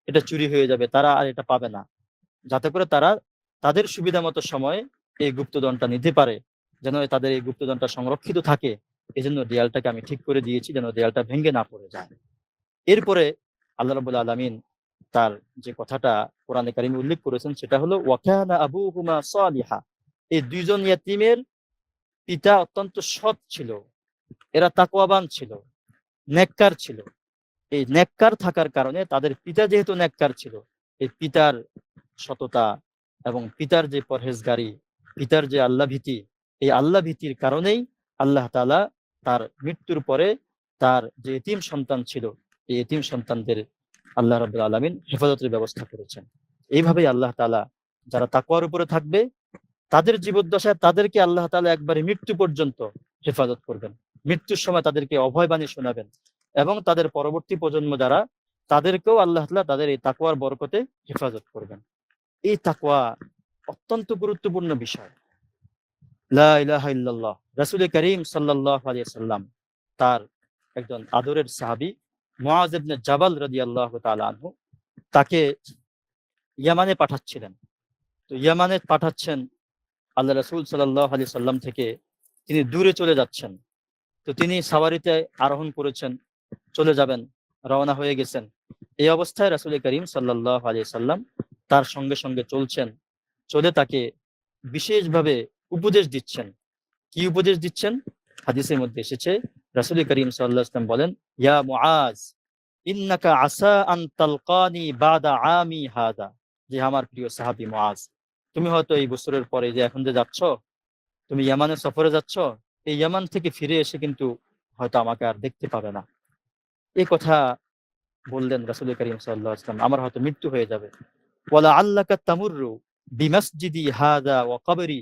এটা চুরি হয়ে যাবে, তারা আর এটা পাবে না। যাতে করে তারা তাদের সুবিধা মতো সময়ে এই গুপ্তধনটা নিতে পারে, যেন তাদের এই গুপ্তধনটা সংরক্ষিত থাকে। এই জন্য দেয়ালটাকে আমি ঠিক করে দিয়েছি, যেন দেয়ালটা ভেঙে না পড়ে যায়। এরপরে আল্লাহ রাব্বুল আলামিন তার যে কথাটা কোরআনে কারিমে উল্লেখ করেছেন, সেটা হলো ওয়া কানা আবুহুমা সালিহা, এই দুইজন ইয়াতীমের পিতা অত্যন্ত সৎ ছিল, এরা তাকওয়াবান ছিল, নেককার ছিল। এই নেককার থাকার কারণে, তাদের পিতা যেহেতু নেককার ছিল, এই পিতার সততা এবং পিতার যে পরহেজগারি, পিতার যে আল্লাহ ভীতি, এই আল্লাহ ভীতির কারণেই আল্লাহ তাআলা তার মৃত্যুর পরে তার যে এতিম সন্তান ছিল, এই এতিম সন্তানদের আল্লাহ রাব্বুল আলামিন হেফাজতের ব্যবস্থা করেছেন। এইভাবেই আল্লাহ তাআলা যারা তাকওয়ার উপরে থাকবে, তাদের জীবদ্দশায় তাদেরকে আল্লাহ তাআলা একবারে মৃত্যু পর্যন্ত হেফাজত করবেন। মৃত্যুর সময় তাদেরকে অভয় বাণী শোনাবেন, এবং তাদের পরবর্তী প্রজন্ম যারা, তাদেরকেও আল্লাহ তাআলা তাদের এই তাকওয়ার বরকতে হেফাজত করবেন। এই তাকওয়া অত্যন্ত গুরুত্বপূর্ণ বিষয়। লা ইলাহা ইল্লাল্লাহ, রাসূল করিম সাল্লাল্লাহু আলাইহি ওয়াসাল্লাম তার একজন আদরের সাহাবী মুআয ইবনে জাবাল রাদিয়াল্লাহু তাআলা আনহু, তাকে ইয়ামানে পাঠাচ্ছিলেন। তো ইয়ামানে পাঠাচ্ছেন, আল্লাহ রাসূল সাল্লাল্লাহু আলাইহি সাল্লাম থেকে তিনি দূরে চলে যাচ্ছেন। তো তিনি সাওয়ারিতে আরোহণ করেছেন, চলে যাবেন, রওনা হয়ে গেছেন। এই অবস্থায় রাসূল করিম সাল্লাল্লাহু আলাইহি সাল্লাম তার সঙ্গে সঙ্গে চলছেন, চলে তাকে বিশেষভাবে উপদেশ দিচ্ছেন। কি উপদেশ দিচ্ছেন? হাদিসের মধ্যে এসেছে, রাসূল করিম সাল্লাল্লাহু আলাইহি ওয়াসাল্লাম বলেন, ইয়া মুআজ ইন্নাকা আসা আন তালকানি বাদা আমি হাদা, যে আমার প্রিয় সাহাবী মুআজ, তুমি হয়তো এই বছরের পরে যে এখন যে যাচ্ছ, তুমি ইয়ামানের সফরে যাচ্ছ, এই ইয়ামান থেকে ফিরে এসে কিন্তু হয়তো আমাকে আর দেখতে পাবে না। এই কথা বললেন রাসূল করিম সাল্লাল্লাহু আলাইহি ওয়াসাল্লাম, আমার হয়তো মৃত্যু হয়ে যাবে। ওয়ালা আল্লাকা তামুররু বিমাসজিদি হাযা ওয়া কবরি,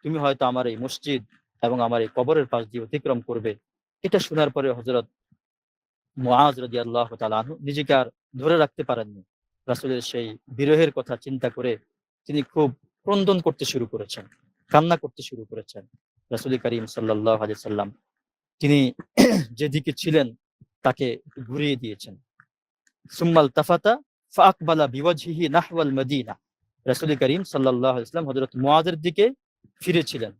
তুমি হয়তো আমার এই মসজিদ এবং আমার এই কবরের পাশ দিয়ে অতিক্রম করবে। এটা শোনার পরে হযরত মুআয রাদিয়াল্লাহু তাআলা আনহু নিজেকে আর ধরে রাখতে পারেননি। রাসূলের সেই বিরহের কথা চিন্তা করে তিনি খুব ক্রন্দন করতে শুরু করেছেন, কান্না করতে শুরু করেছেন। রাসূল করিম সাল্লাল্লাহু আলাইহি সাল্লাম তিনি যেদিকে ছিলেন তাকে ঘুরিয়ে দিয়েছেন। সুম্মাল তাফাতা ফাআকবালা বিওয়াজহিহি নাহওয়াল মদিনা। রাসূল করিম সাল্লাল্লাহু আলাইহি ওয়াসাল্লাম হযরত মুআযের দিকে ফিরেছিলেন।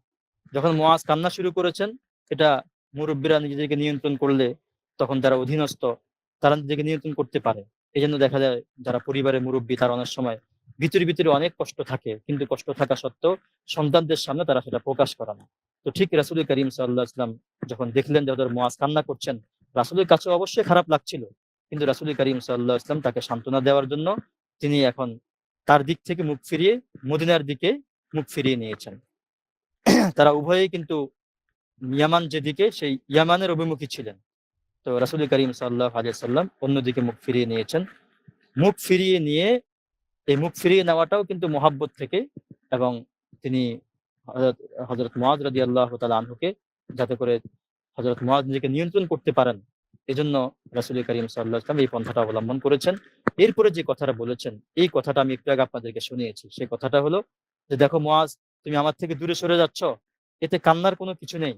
যখন মুআয কান্না শুরু করেছেন, এটা মুরব্বীরা নিজেদেরকে নিয়ন্ত্রণ করলে তখন যারা অধীনস্থ তারা নিজেকে নিয়ন্ত্রণ করতে পারে। এজন্য দেখা যায় যারা পরিবারের মুরব্বী তারা অনেক সময় ভিতরে ভিতরে অনেক কষ্ট থাকে, কিন্তু কষ্ট থাকা সত্ত্বেও সন্তানদের সামনে তারা সেটা প্রকাশ করে না। তো ঠিক রাসূল করিম সাল্লাল্লাহু আলাইহি ওয়াসাল্লাম যখন দেখলেন যে হযরত মুআয কান্না করছেন, রাসূলের কাছে অবশ্যই খারাপ লাগছিল, কিন্তু রাসূল করিম সাল্লাল্লাহু আলাইহি ওয়াসাল্লাম তাকে সান্ত্বনা দেওয়ার জন্য তিনি এখন তার দিক থেকে মুখ ফিরিয়ে মদিনার দিকে মুখ ফিরিয়ে নিয়েছেন। তারা উভয়েই কিন্তু ইয়ামান যেদিকে সেই ইয়ামানের অভিমুখী ছিলেন। তো রাসূল করিম সাল্লাল্লাহু আলাইহি ওয়াসাল্লাম অন্যদিকে মুখ ফিরিয়ে নিয়েছেন। মুখ ফিরিয়ে নিয়ে এই মুখ ফিরিয়ে নেওয়াটাও কিন্তু মহাব্বত থেকে, এবং তিনি হযরত মুআয রাদিয়াল্লাহু তাআলা আনহুকে যাতে করে হযরত মুআয নিজেকে নিয়ন্ত্রণ করতে পারেন, এজন্য রাসূল করিম সাল্লাল্লাহু আলাইহি ওয়াসাল্লাম এই পন্থাটা অবলম্বন করেছেন। এরপরে যে কথাটা বলেছেন, এই কথাটা আমি একটু আগে আপনাদেরকে শুনিয়েছি। সেই কথাটা হলো যে, দেখো মুআয, তুমি আমার থেকে দূরে সরে যাচ্ছ, এতে কান্নার কোনো কিছু নেই।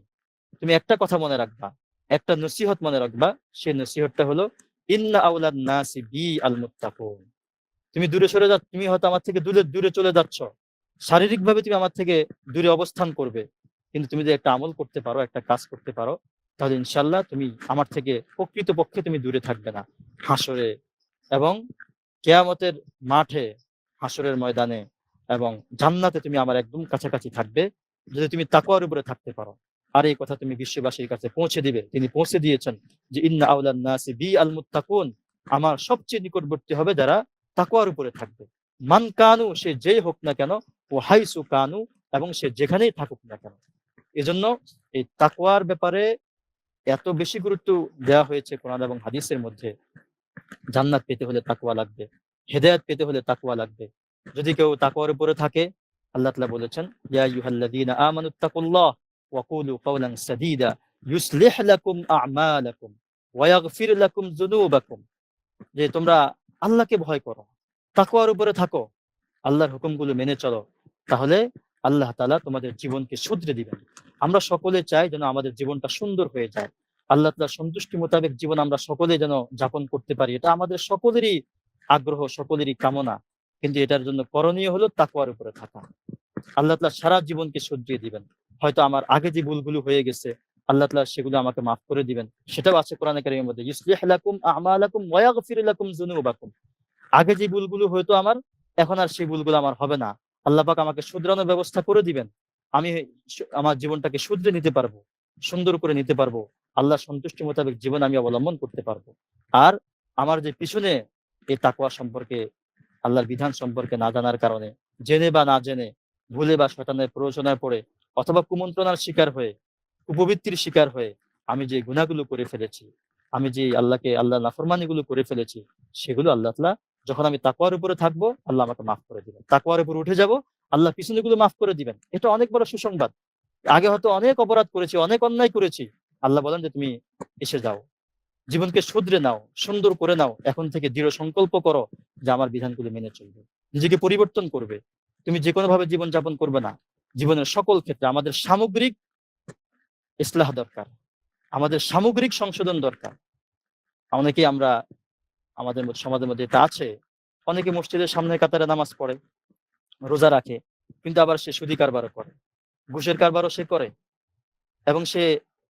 তুমি একটা কথা মনে রাখবা, একটা নসিহত মনে রাখবা। সেই নসিহতটা হলো, ইন্না আওলান নাসি বি আল মুত্তাকুন। তুমি দূরে সরে যাচ্ছ, তুমি হয়তো আমার থেকে দূরে দূরে চলে যাচ্ছ, শারীরিকভাবে তুমি আমার থেকে দূরে অবস্থান করবে, কিন্তু তুমি যদি একটা আমল করতে পারো, একটা কাজ করতে পারো, তাহলে ইনশাআল্লাহ তুমি আমার থেকে প্রকৃতপক্ষে তুমি দূরে থাকবে না। হাসরে এবং কিয়ামতের মাঠে, হাসরের ময়দানে এবং জান্নাতে তুমি আমার একদম কাছাকাছি থাকবে, যদি তুমি তাকওয়ার উপরে থাকতে পারো। আর এই কথা তুমি বিশ্ববাসীর কাছে পৌঁছে দিবে। তিনি পৌঁছে দিয়েছেন যে, ইন্না আওলান নাসি বি আল মুত্তাকুন, আমার সবচেয়ে নিকটবর্তী হবে যারা তাকওয়ার উপরে থাকবে। মান কানু, সে যেই হোক না কেন, ও হাইসু কানু, এবং সে যেখানেই থাকুক না কেন। এজন্য এই তাকওয়ার ব্যাপারে এত বেশি গুরুত্ব দেওয়া হয়েছে কোরআন এবং হাদিসের মধ্যে। জান্নাত পেতে হলে তাকওয়া লাগবে, হেদায়েত পেতে হলে তাকওয়া লাগবে। যদি কেউ তাকওয়ার উপরে থাকে, আল্লাহ তাআলা বলেছেন, ইয়া আইয়ুহাল্লাযীনা আমানুত্তাকুল্লাহ ওয়া কুলু কাওলান সাদীদা ইউসলিহ লাকুম আ'মালাকুম ওয়া ইয়াগফির লাকুম যুনুবাকুম। যে তোমরা আল্লাহকে ভয় করো, তাকওয়ার উপরে থাকো, আল্লাহর হুকুমগুলো মেনে চলো, তাহলে আল্লাহ তাআলা তোমাদের জীবনকে শুধরে দিবেন। আমরা সকলে চাই যেন আমাদের জীবনটা সুন্দর হয়ে যায়, আল্লাহ তাআলার সন্তুষ্টি মোতাবেক জীবন আমরা সকলে যেন যাপন করতে পারি, এটা আমাদের সকলেরই আগ্রহ, সকলেরই কামনা। কিন্তু এটার জন্য করণীয় হলো তাকওয়ার উপরে থাকা। আল্লাহ তাআলা সারা জীবনকে শুধরিয়ে দিবেন। হয়তো আমার আগে যে ভুলগুলো হয়ে গেছে, আল্লাহ তাআলা সেগুলো আমাকে মাফ করে দিবেন। সেটাও আছে কোরআনে কারীমের মধ্যে, ইউসলিহ লাকুম আ'মালাকুম ওয়া ইয়াগফির লাকুম যুনুবাকুম। আগে যে ভুলগুলো হয়তো আমার, এখন আর সেই ভুলগুলো আমার হবে না। আল্লাহ পাক আমাকে শুধরানোর ব্যবস্থা করে দিবেন। আমি আমার জীবনটাকে শুধরে নিতে পারবো, সুন্দর করে নিতে পারবো, আল্লাহর সন্তুষ্টি মোতাবেক জীবন আমি অবলম্বন করতে পারবো। আর আমার যে পিছনে এই তাকওয়া সম্পর্কে, আল্লাহর বিধান সম্পর্কে না জানার কারণে, জেনে বা না জেনে, ভুলে বা শয়তানের প্ররোচনায় পড়ে, অথবা কুমন্ত্রণার শিকার হয়ে, কুপবৃত্তির শিকার হয়ে আমি যে গুনাহগুলো করে ফেলেছি, আমি যে আল্লাহ নাফরমানিগুলো করে ফেলেছি, সেগুলো আল্লাহ তাআলা, যখন আমি তাকওয়ার উপরে থাকবো, আল্লাহ আমাকে মাফ করে দিবেন। তাকওয়ার উপরে উঠে যাব, আল্লাহ পিছনেগুলো মাফ করে দিবেন। এটা অনেক বড় সুসংবাদ। আগে হয়তো অনেক অপরাধ করেছি, অনেক অন্যায় করেছি, আল্লাহ বলেন যে তুমি এসে যাও, জীবনকে শুধরে নাও, সুন্দর করে নাও, এখন থেকে দৃঢ় সংকল্প করো যে আমার বিধানগুলো মেনে চলবে, নিজেকে পরিবর্তন করবে। তুমি যে কোনো ভাবে জীবন যাপন করবে না। জীবনের সকল ক্ষেত্রে আমাদের সামগ্রিক ইসলাহ দরকার, আমাদের সামগ্রিক সংশোধন দরকার। অনেকেই আমরা, আমাদের সমাজের মধ্যে এটা আছে, অনেকে মসজিদের সামনে কাতারে নামাজ পড়ে, রোজা রাখে, কিন্তু আবার সে সুদী কারবারও করে, ঘুষের কারবারও সে করে, এবং সে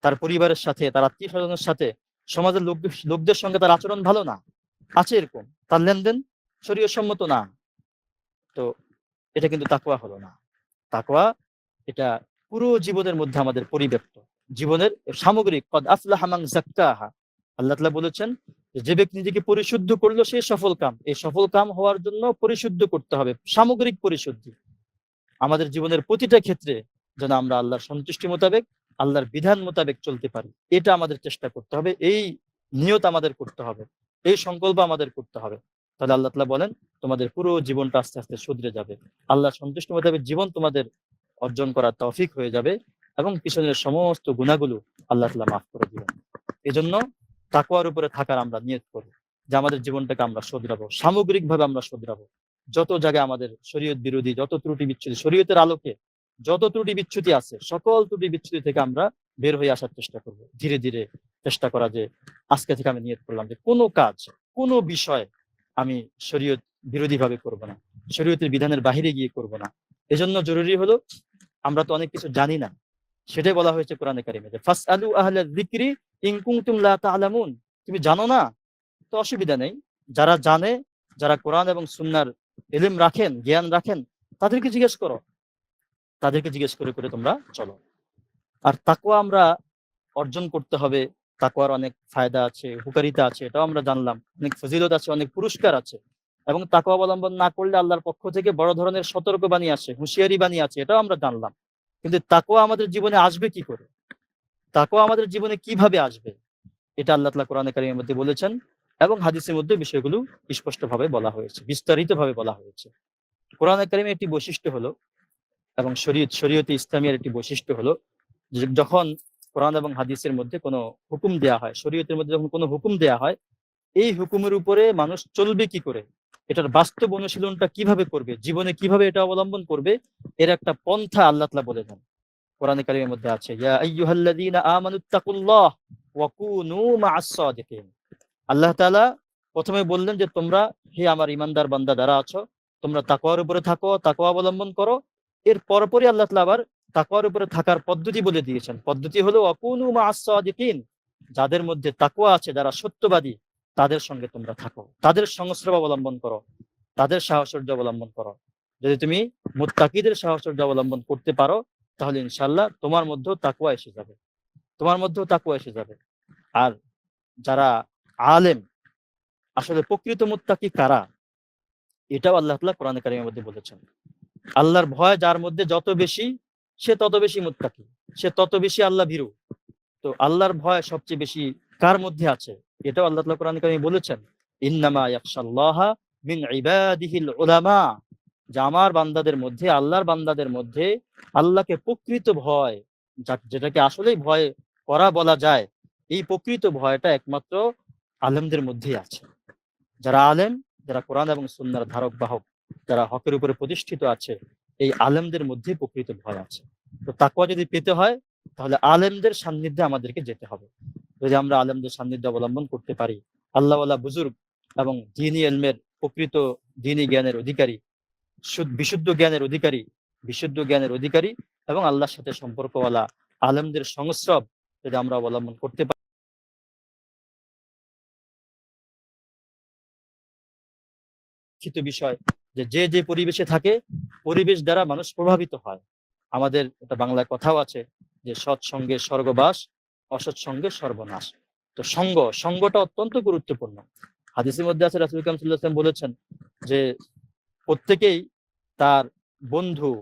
তার পরিবারের সাথে, তার আত্মীয় স্বজনের সাথে, সমাজের লোকদের সঙ্গে তার আচরণ ভালো না, আছে এরকম, তার লেনদেন শরীয়ত সম্মত না। তো এটা কিন্তু তাকওয়া হলো না। তাকওয়া এটা পুরো জীবনের মধ্যে আমাদের পরিব্যাপ্ত, জীবনের সামগ্রিক। কদ আফলাহা মান যাক্কাহা, আল্লাহ তাআলা বলেছেন যে ব্যক্তি নিজেকে পরিশুদ্ধ করলো সে সফল কাম। এই সফল কাম হওয়ার জন্য পরিশুদ্ধ করতে হবে, সামগ্রিক পরিশুদ্ধি। আমাদের জীবনের প্রতিটা ক্ষেত্রে যেন আমরা আল্লাহর সন্তুষ্টি মোতাবেক, আল্লাহর বিধান মোতাবেক চলতে পারি, এটা আমাদের চেষ্টা করতে হবে, এই নিয়ত আমাদের করতে হবে, এই সংকল্প আমাদের করতে হবে। তাহলে আল্লাহ তাআলা বলেন তোমাদের পুরো জীবনটা আস্তে আস্তে শুধরে যাবে, আল্লাহর সন্তুষ্টি মোতাবেক জীবন তোমাদের অর্জন করার তৌফিক হয়ে যাবে, এবং পিছনের সমস্ত গুনাহগুলো আল্লাহ তাআলা মাফ করে দিবেন। এজন্য তাকওয়ার উপরে থাকার আমরা নিয়ত করি যে আমাদের জীবনটাকে আমরা শুধরাবো, সামগ্রিকভাবে আমরা শুধরাবো। যত জায়গায় আমাদের শরীয়ত বিরোধী যত ত্রুটি বিচ্ছুতি, শরীয়তের আলোকে যত ত্রুটি বিচ্ছুতি আছে, সকল ত্রুটি বিচ্ছুতি থেকে আমরা বের হয়ে আসার চেষ্টা করব। ধীরে ধীরে চেষ্টা করা যে আজকে থেকে আমি নিয়ত করলাম যে কোনো কাজ, কোনো বিষয় আমি শরীয়ত বিরোধী ভাবে করব না, শরীয়তের বিধানের বাহিরে গিয়ে করব না। এজন্য জরুরি হলো, আমরা তো অনেক কিছু জানি না, সেটাই বলা হয়েছে কোরআনে কারিমে, যে ফাসআলু আহলা যিকরি ইন কুনতুম লা তা'লামুন। তুমি জানো না তো অসুবিধা নেই, যারা জানে, যারা কোরআন এবং সুন্নাহর ইলম রাখেন, জ্ঞান রাখেন, তাদেরকে জিজ্ঞেস করো, তাদেরকে জিজ্ঞেস করে করে তোমরা চলো। আর তাকওয়া আমরা অর্জন করতে হবে। তাকওয়ার অনেক ফায়দা আছে, উপকারিতা আছে, এটাও আমরা জানলাম। অনেক ফজিলত আছে, অনেক পুরস্কার আছে। এবং তাকওয়া অবলম্বন না করলে আল্লাহর পক্ষ থেকে বড় ধরনের সতর্কবাণী আছে, হুঁশিয়ারি বাণী আছে, এটাও আমরা জানলাম। কিন্তু তাকওয়া আমাদের জীবনে আসবে কি করে, তাকওয়া আমাদের জীবনে কিভাবে আসবে, এটা আল্লাহ তাআলা কোরআনে কারীমের মধ্যে বলেছেন, এবং হাদিসের মধ্যে বিষয়গুলো স্পষ্টভাবে বলা হয়েছে, বিস্তারিতভাবে বলা হয়েছে। কোরআনে কারীমের একটি বৈশিষ্ট্য হলো, এবং শরীয়তে ইসলামিয়ার একটি বৈশিষ্ট্য হলো, যে যখন কোরআন এবং হাদিসের মধ্যে কোনো হুকুম দেয়া হয়, শরীয়তের মধ্যে যখন কোনো হুকুম দেয়া হয়, এই হুকুমের উপরে মানুষ চলবে কি করে, এটার বাস্তব অনুশীলনটা কিভাবে করবে, জীবনে কিভাবে এটা অবলম্বন করবে, এর একটা পন্থা আল্লাহ তাআলা বলে দেন। কোরআনে কারীমের মধ্যে আছে, ইয়া আইয়ুহাল্লাযীনা আমানুত্তাকুল্লাহ ওয়া কুনু মা'আস সাদিকিন। আল্লাহ তাআলা প্রথমে বললেন যে তোমরা, হে আমার ঈমানদার বান্দা যারা আছো, তোমরা তাকওয়ার উপরে থাকো, তাকওয়া অবলম্বন করো। এর পরপরই আল্লাহ তাআলা আবার তাকওয়ার উপরে থাকার পদ্ধতি বলে দিয়েছেন। পদ্ধতি হলো ওয়াকুনু মা'আস সাদিকিন, যাদের মধ্যে তাকওয়া আছে, যারা সত্যবাদী, তাদের সঙ্গে তোমরা থাকো, তাদের সংস্রব অবলম্বন করো, তাদের সাহচর্য অবলম্বন করো। যদি তুমি মুত্তাকিদের সাহচর্য অবলম্বন করতে পারো, তাহলে ইনশাআল্লাহ তোমার মধ্যেও তাকওয়া এসে যাবে, তোমার মধ্যেও তাকওয়া এসে যাবে। আর যারা আলেম, আসলে প্রকৃত মুত্তাকি কারা, এটাও আল্লাহ তাআলা কোরআনে কারীমের মধ্যে বলেছেন। আল্লাহর ভয় যার মধ্যে যত বেশি, সে তত বেশি মুত্তাকি, সে তত বেশি আল্লাহ ভীরু। তো আল্লাহর ভয় সবচেয়ে বেশি কার মধ্যে আছে, এটাও আল্লাহ তাআলা কোরআনে কারীমে বলেছেন, ইন্নামা ইয়াখশাল্লাহা মিন ইবাদিহিল উলামা, যে আমার বান্দাদের মধ্যে, আল্লাহর বান্দাদের মধ্যে আল্লাহকে প্রকৃত ভয়, যেটাকে আসলেই ভয় করা বলা যায়, এই প্রকৃত ভয়টা একমাত্র আলেমদের মধ্যেই আছে। যারা আলেম, যারা কোরআন এবং সুন্নাহর ধারক বাহক, যারা হকের উপরে প্রতিষ্ঠিত আছে, এই আলেমদের মধ্যে প্রকৃত ভয় আছে। তো তাকওয়া যদি পেতে হয়, তাহলে আলেমদের সান্নিধ্যে আমাদেরকে যেতে হবে। যদি আমরা আলেমদের সান্নিধ্য অবলম্বন করতে পারি, আল্লাহওয়ালা বুজুর্গ এবং দ্বীনি ইলমের প্রকৃত দ্বীনি জ্ঞানের অধিকারী, বিশুদ্ধ জ্ঞানের অধিকারী, বিশুদ্ধ জ্ঞানের অধিকারী এবং আল্লাহর সাথে সম্পর্কওয়ালা আলেমদের সংস্রব যদি আমরা অবলম্বন করতে পারি, বিষয় যে যে যে পরিবেশে থাকে, পরিবেশ দ্বারা মানুষ প্রভাবিত হয়। আমাদের একটা বাংলায় কথাও আছে যে সৎসঙ্গে স্বর্গবাস, অসৎসঙ্গে সর্বনাশ। তো সঙ্গটা অত্যন্ত গুরুত্বপূর্ণ। হাদিসের মধ্যে আছে, রাসূল কারীম সাল্লাল্লাহু আলাইহি ওয়াসাল্লাম বলেছেন যে প্রত্যেকেই তার বন্ধু,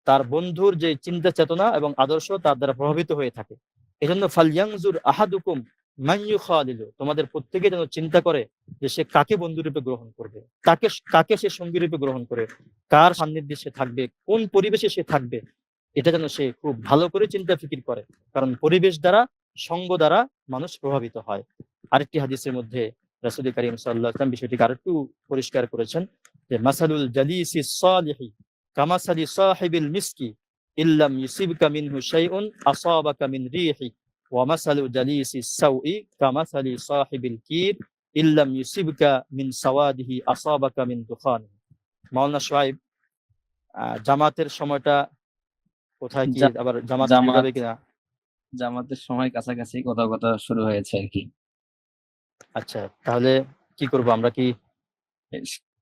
তার বন্ধুর যে চিন্তা চেতনা এবং আদর্শ তার দ্বারা প্রভাবিত হয়ে থাকে। এজন্য ফালইয়ানজুর আহাদুকুম মান ইউখালিলু, তোমাদের প্রত্যেকে যেন চিন্তা করে যে সে কাকে বন্ধুরূপে গ্রহণ করবে, কাকে কাকে সে সঙ্গী রূপে গ্রহণ করে, কার সান্নিধ্যে সে থাকবে, কোন পরিবেশে সে থাকবে, এটা যেন সে খুব ভালো করে চিন্তা ফিকির করে। কারণ পরিবেশ দ্বারা, সঙ্গ দ্বারা মানুষ প্রভাবিত হয়। আরেকটি হাদিসের মধ্যে রাসূল কারীম সাল্লাল্লাহু আলাইহি ওয়াসাল্লাম বিষয়টিকে আরেকটু পরিষ্কার করেছেন, যে মাসালুল জালিসিস সালিহি কামাসালি সাহিবিল মিসকি ইল্লাম ইউসিবকা মিনহু শাইউন আসাবাকা মিন রিহি ওয়া মাসালু জালিসিস সাউই কামাসালি সাহিবিল কির ইল্লাম ইউসিবকা মিন সাওয়াদিহি আসাবাকা মিন দুখান। মাওলানা সোহাইব, জামাতের সময়টা কোথায়, কি আবার জামাত শুরু জামাত হবে কিনা? জামাতের সময় কাছাকাছি, কোথাও কোথাও শুরু হয়েছে আর কি। আচ্ছা, তাহলে কি করব আমরা, কি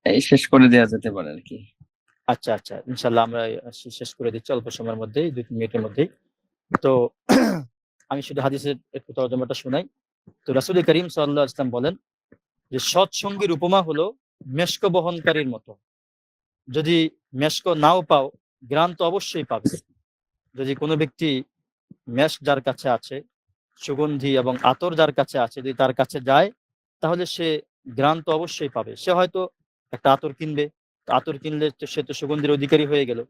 এই শেষ করে দেওয়া যেতে পারে আর কি। আচ্ছা আচ্ছা, ইনশাল্লাহ আমরা শেষ করে দিচ্ছি অল্প সময়ের মধ্যেই, 2-3 মিনিটের মধ্যেই। তো আমি শুধু হাদিসের একটু তর্জমাটা শোনাই। তো রাসূল করিম সাল্লাল্লাহু আলাইহি ওয়াসাল্লাম বলেন যে সৎসঙ্গীর উপমা হলো মেশক বহনকারীর মতো। যদি মেশক নাও পাও, ঘ্রাণ তো অবশ্যই পাবে। যদি কোনো ব্যক্তি মেশক যার কাছে আছে, সুগন্ধি এবং আতর যার কাছে আছে, যদি তার কাছে যায়, তাহলে সে ঘ্রাণ তো অবশ্যই পাবে। সে হয়তো একটা আতর কিনবে, আতর কিনলে সে তো সুগন্ধির অধিকারী হয়ে গেল।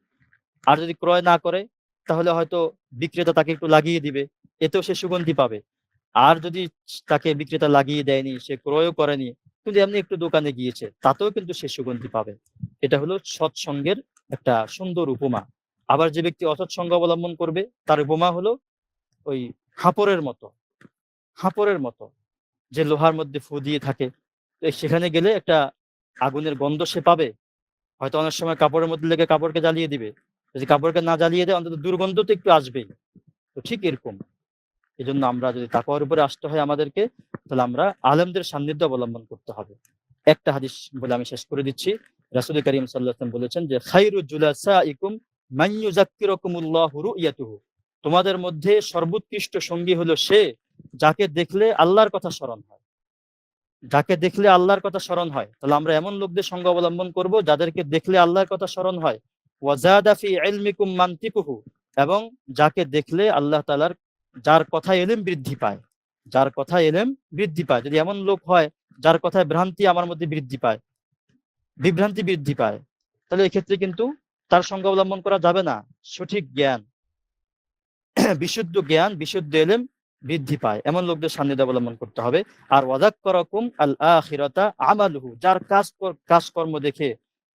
আর যদি ক্রয় না করে, তাহলে হয়তো বিক্রেতা তাকে একটু লাগিয়ে দিবে, এতেও সে সুগন্ধি পাবে। আর যদি তাকে বিক্রেতা লাগিয়ে দেয়নি, সে ক্রয়ও করেনি, কিন্তু এমনি একটু দোকানে গিয়েছে, তাতেও কিন্তু সে সুগন্ধি পাবে। এটা হলো সৎসঙ্গের একটা সুন্দর উপমা। আবার যে ব্যক্তি অসৎসঙ্গ অবলম্বন করবে, তার উপমা হলো ওই হাঁপড়ের মতো, হাঁপড়ের মতো, যে লোহার মধ্যে ফু দিয়ে থাকে, তো সেখানে গেলে একটা আগুনের গন্ধ সে পাবে, হয়তো অনেক সময় কাপড়ের মধ্যে লেগে কাপড়কে জ্বালিয়ে দিবে, যদি কাপড়কে না জ্বালিয়ে দেয় অন্তত দুর্গন্ধ তো একটু আসবেই। তো ঠিক এরকম এই জন্য আমরা যদি তাকওয়ার উপরে আসতে হয় আমাদেরকে, তাহলে আমরা আলেমদের সান্নিধ্য অবলম্বন করতে হবে। একটা হাদিস বলে আমি শেষ করে দিচ্ছি। রাসূল করিম সাল্লাল্লাহু আলাইহি ওয়াসাল্লাম বলেছেন যে খায়রুল জুলাসাইকুম মান ইউযাক্কিরুকুমুল্লাহু রু'য়াতুহু, তোমাদের মধ্যে সর্বোৎকৃষ্ট সঙ্গী হলো সে যাকে দেখলে আল্লাহর কথা স্মরণ হয়, যাকে দেখলে আল্লাহর কথা স্মরণ হয়। তাহলে আমরা এমন লোকদের সঙ্গ অবলম্বন করব যাদেরকে দেখলে আল্লাহর কথা স্মরণ হয়। ওয়াজাদা ফি ইলমিকুম মানতিকুহু, এবং যাকে দেখলে আল্লাহ তাআলার, যার কথা এলেম বৃদ্ধি পায়, যার কথা এলেম বৃদ্ধি পায়। যদি এমন লোক হয় যার কথায় ভ্রান্তি আমার মধ্যে বৃদ্ধি পায়, বিভ্রান্তি বৃদ্ধি পায়, তাহলে এক্ষেত্রে কিন্তু তার সঙ্গ অবলম্বন করা যাবে না। সঠিক জ্ঞান, বিশুদ্ধ জ্ঞান, বিশুদ্ধ এলেম বৃদ্ধি পায় এমন লোকদের সান্নিধ্য অবলম্বন করতে হবে। আর ওয়াযাক্কারাকুম আল আখিরাতা আমালুহু, যার কাজকর্ম দেখে,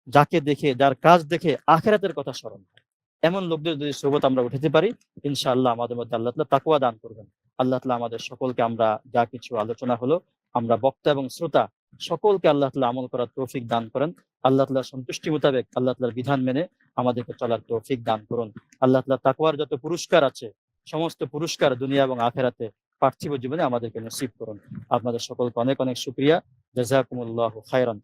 যাকে দেখে, যার কাজ দেখে আখিরাতের কথা স্মরণ হয়, এমন লোকদের যদি সোহবত আমরা উঠাতে পারি, ইনশাআল্লাহ আমাদের মধ্যে আল্লাহ তাআলা তাকওয়া দান করবেন। আল্লাহ তাআলা আমাদের সকলকে, আমরা যা কিছু আলোচনা হলো, আমরা বক্তা এবং শ্রোতা সকলকে আল্লাহ তাআলা আমল করার তৌফিক দান করেন। আল্লাহ তাআলার সন্তুষ্টি মোতাবেক আল্লাহ তাআলার বিধান মেনে আমাদেরকে চলার তৌফিক দান করুন। আল্লাহ তাআলা তাকওয়ার যত পুরস্কার আছে, সমস্ত পুরস্কার দুনিয়া এবং আখিরাতে, পার্থিব জীবনে আমাদেরকে নসিব করুন। আপনাদের সকলকে অনেক অনেক শুকরিয়া। জাযাকুমুল্লাহু খায়রান।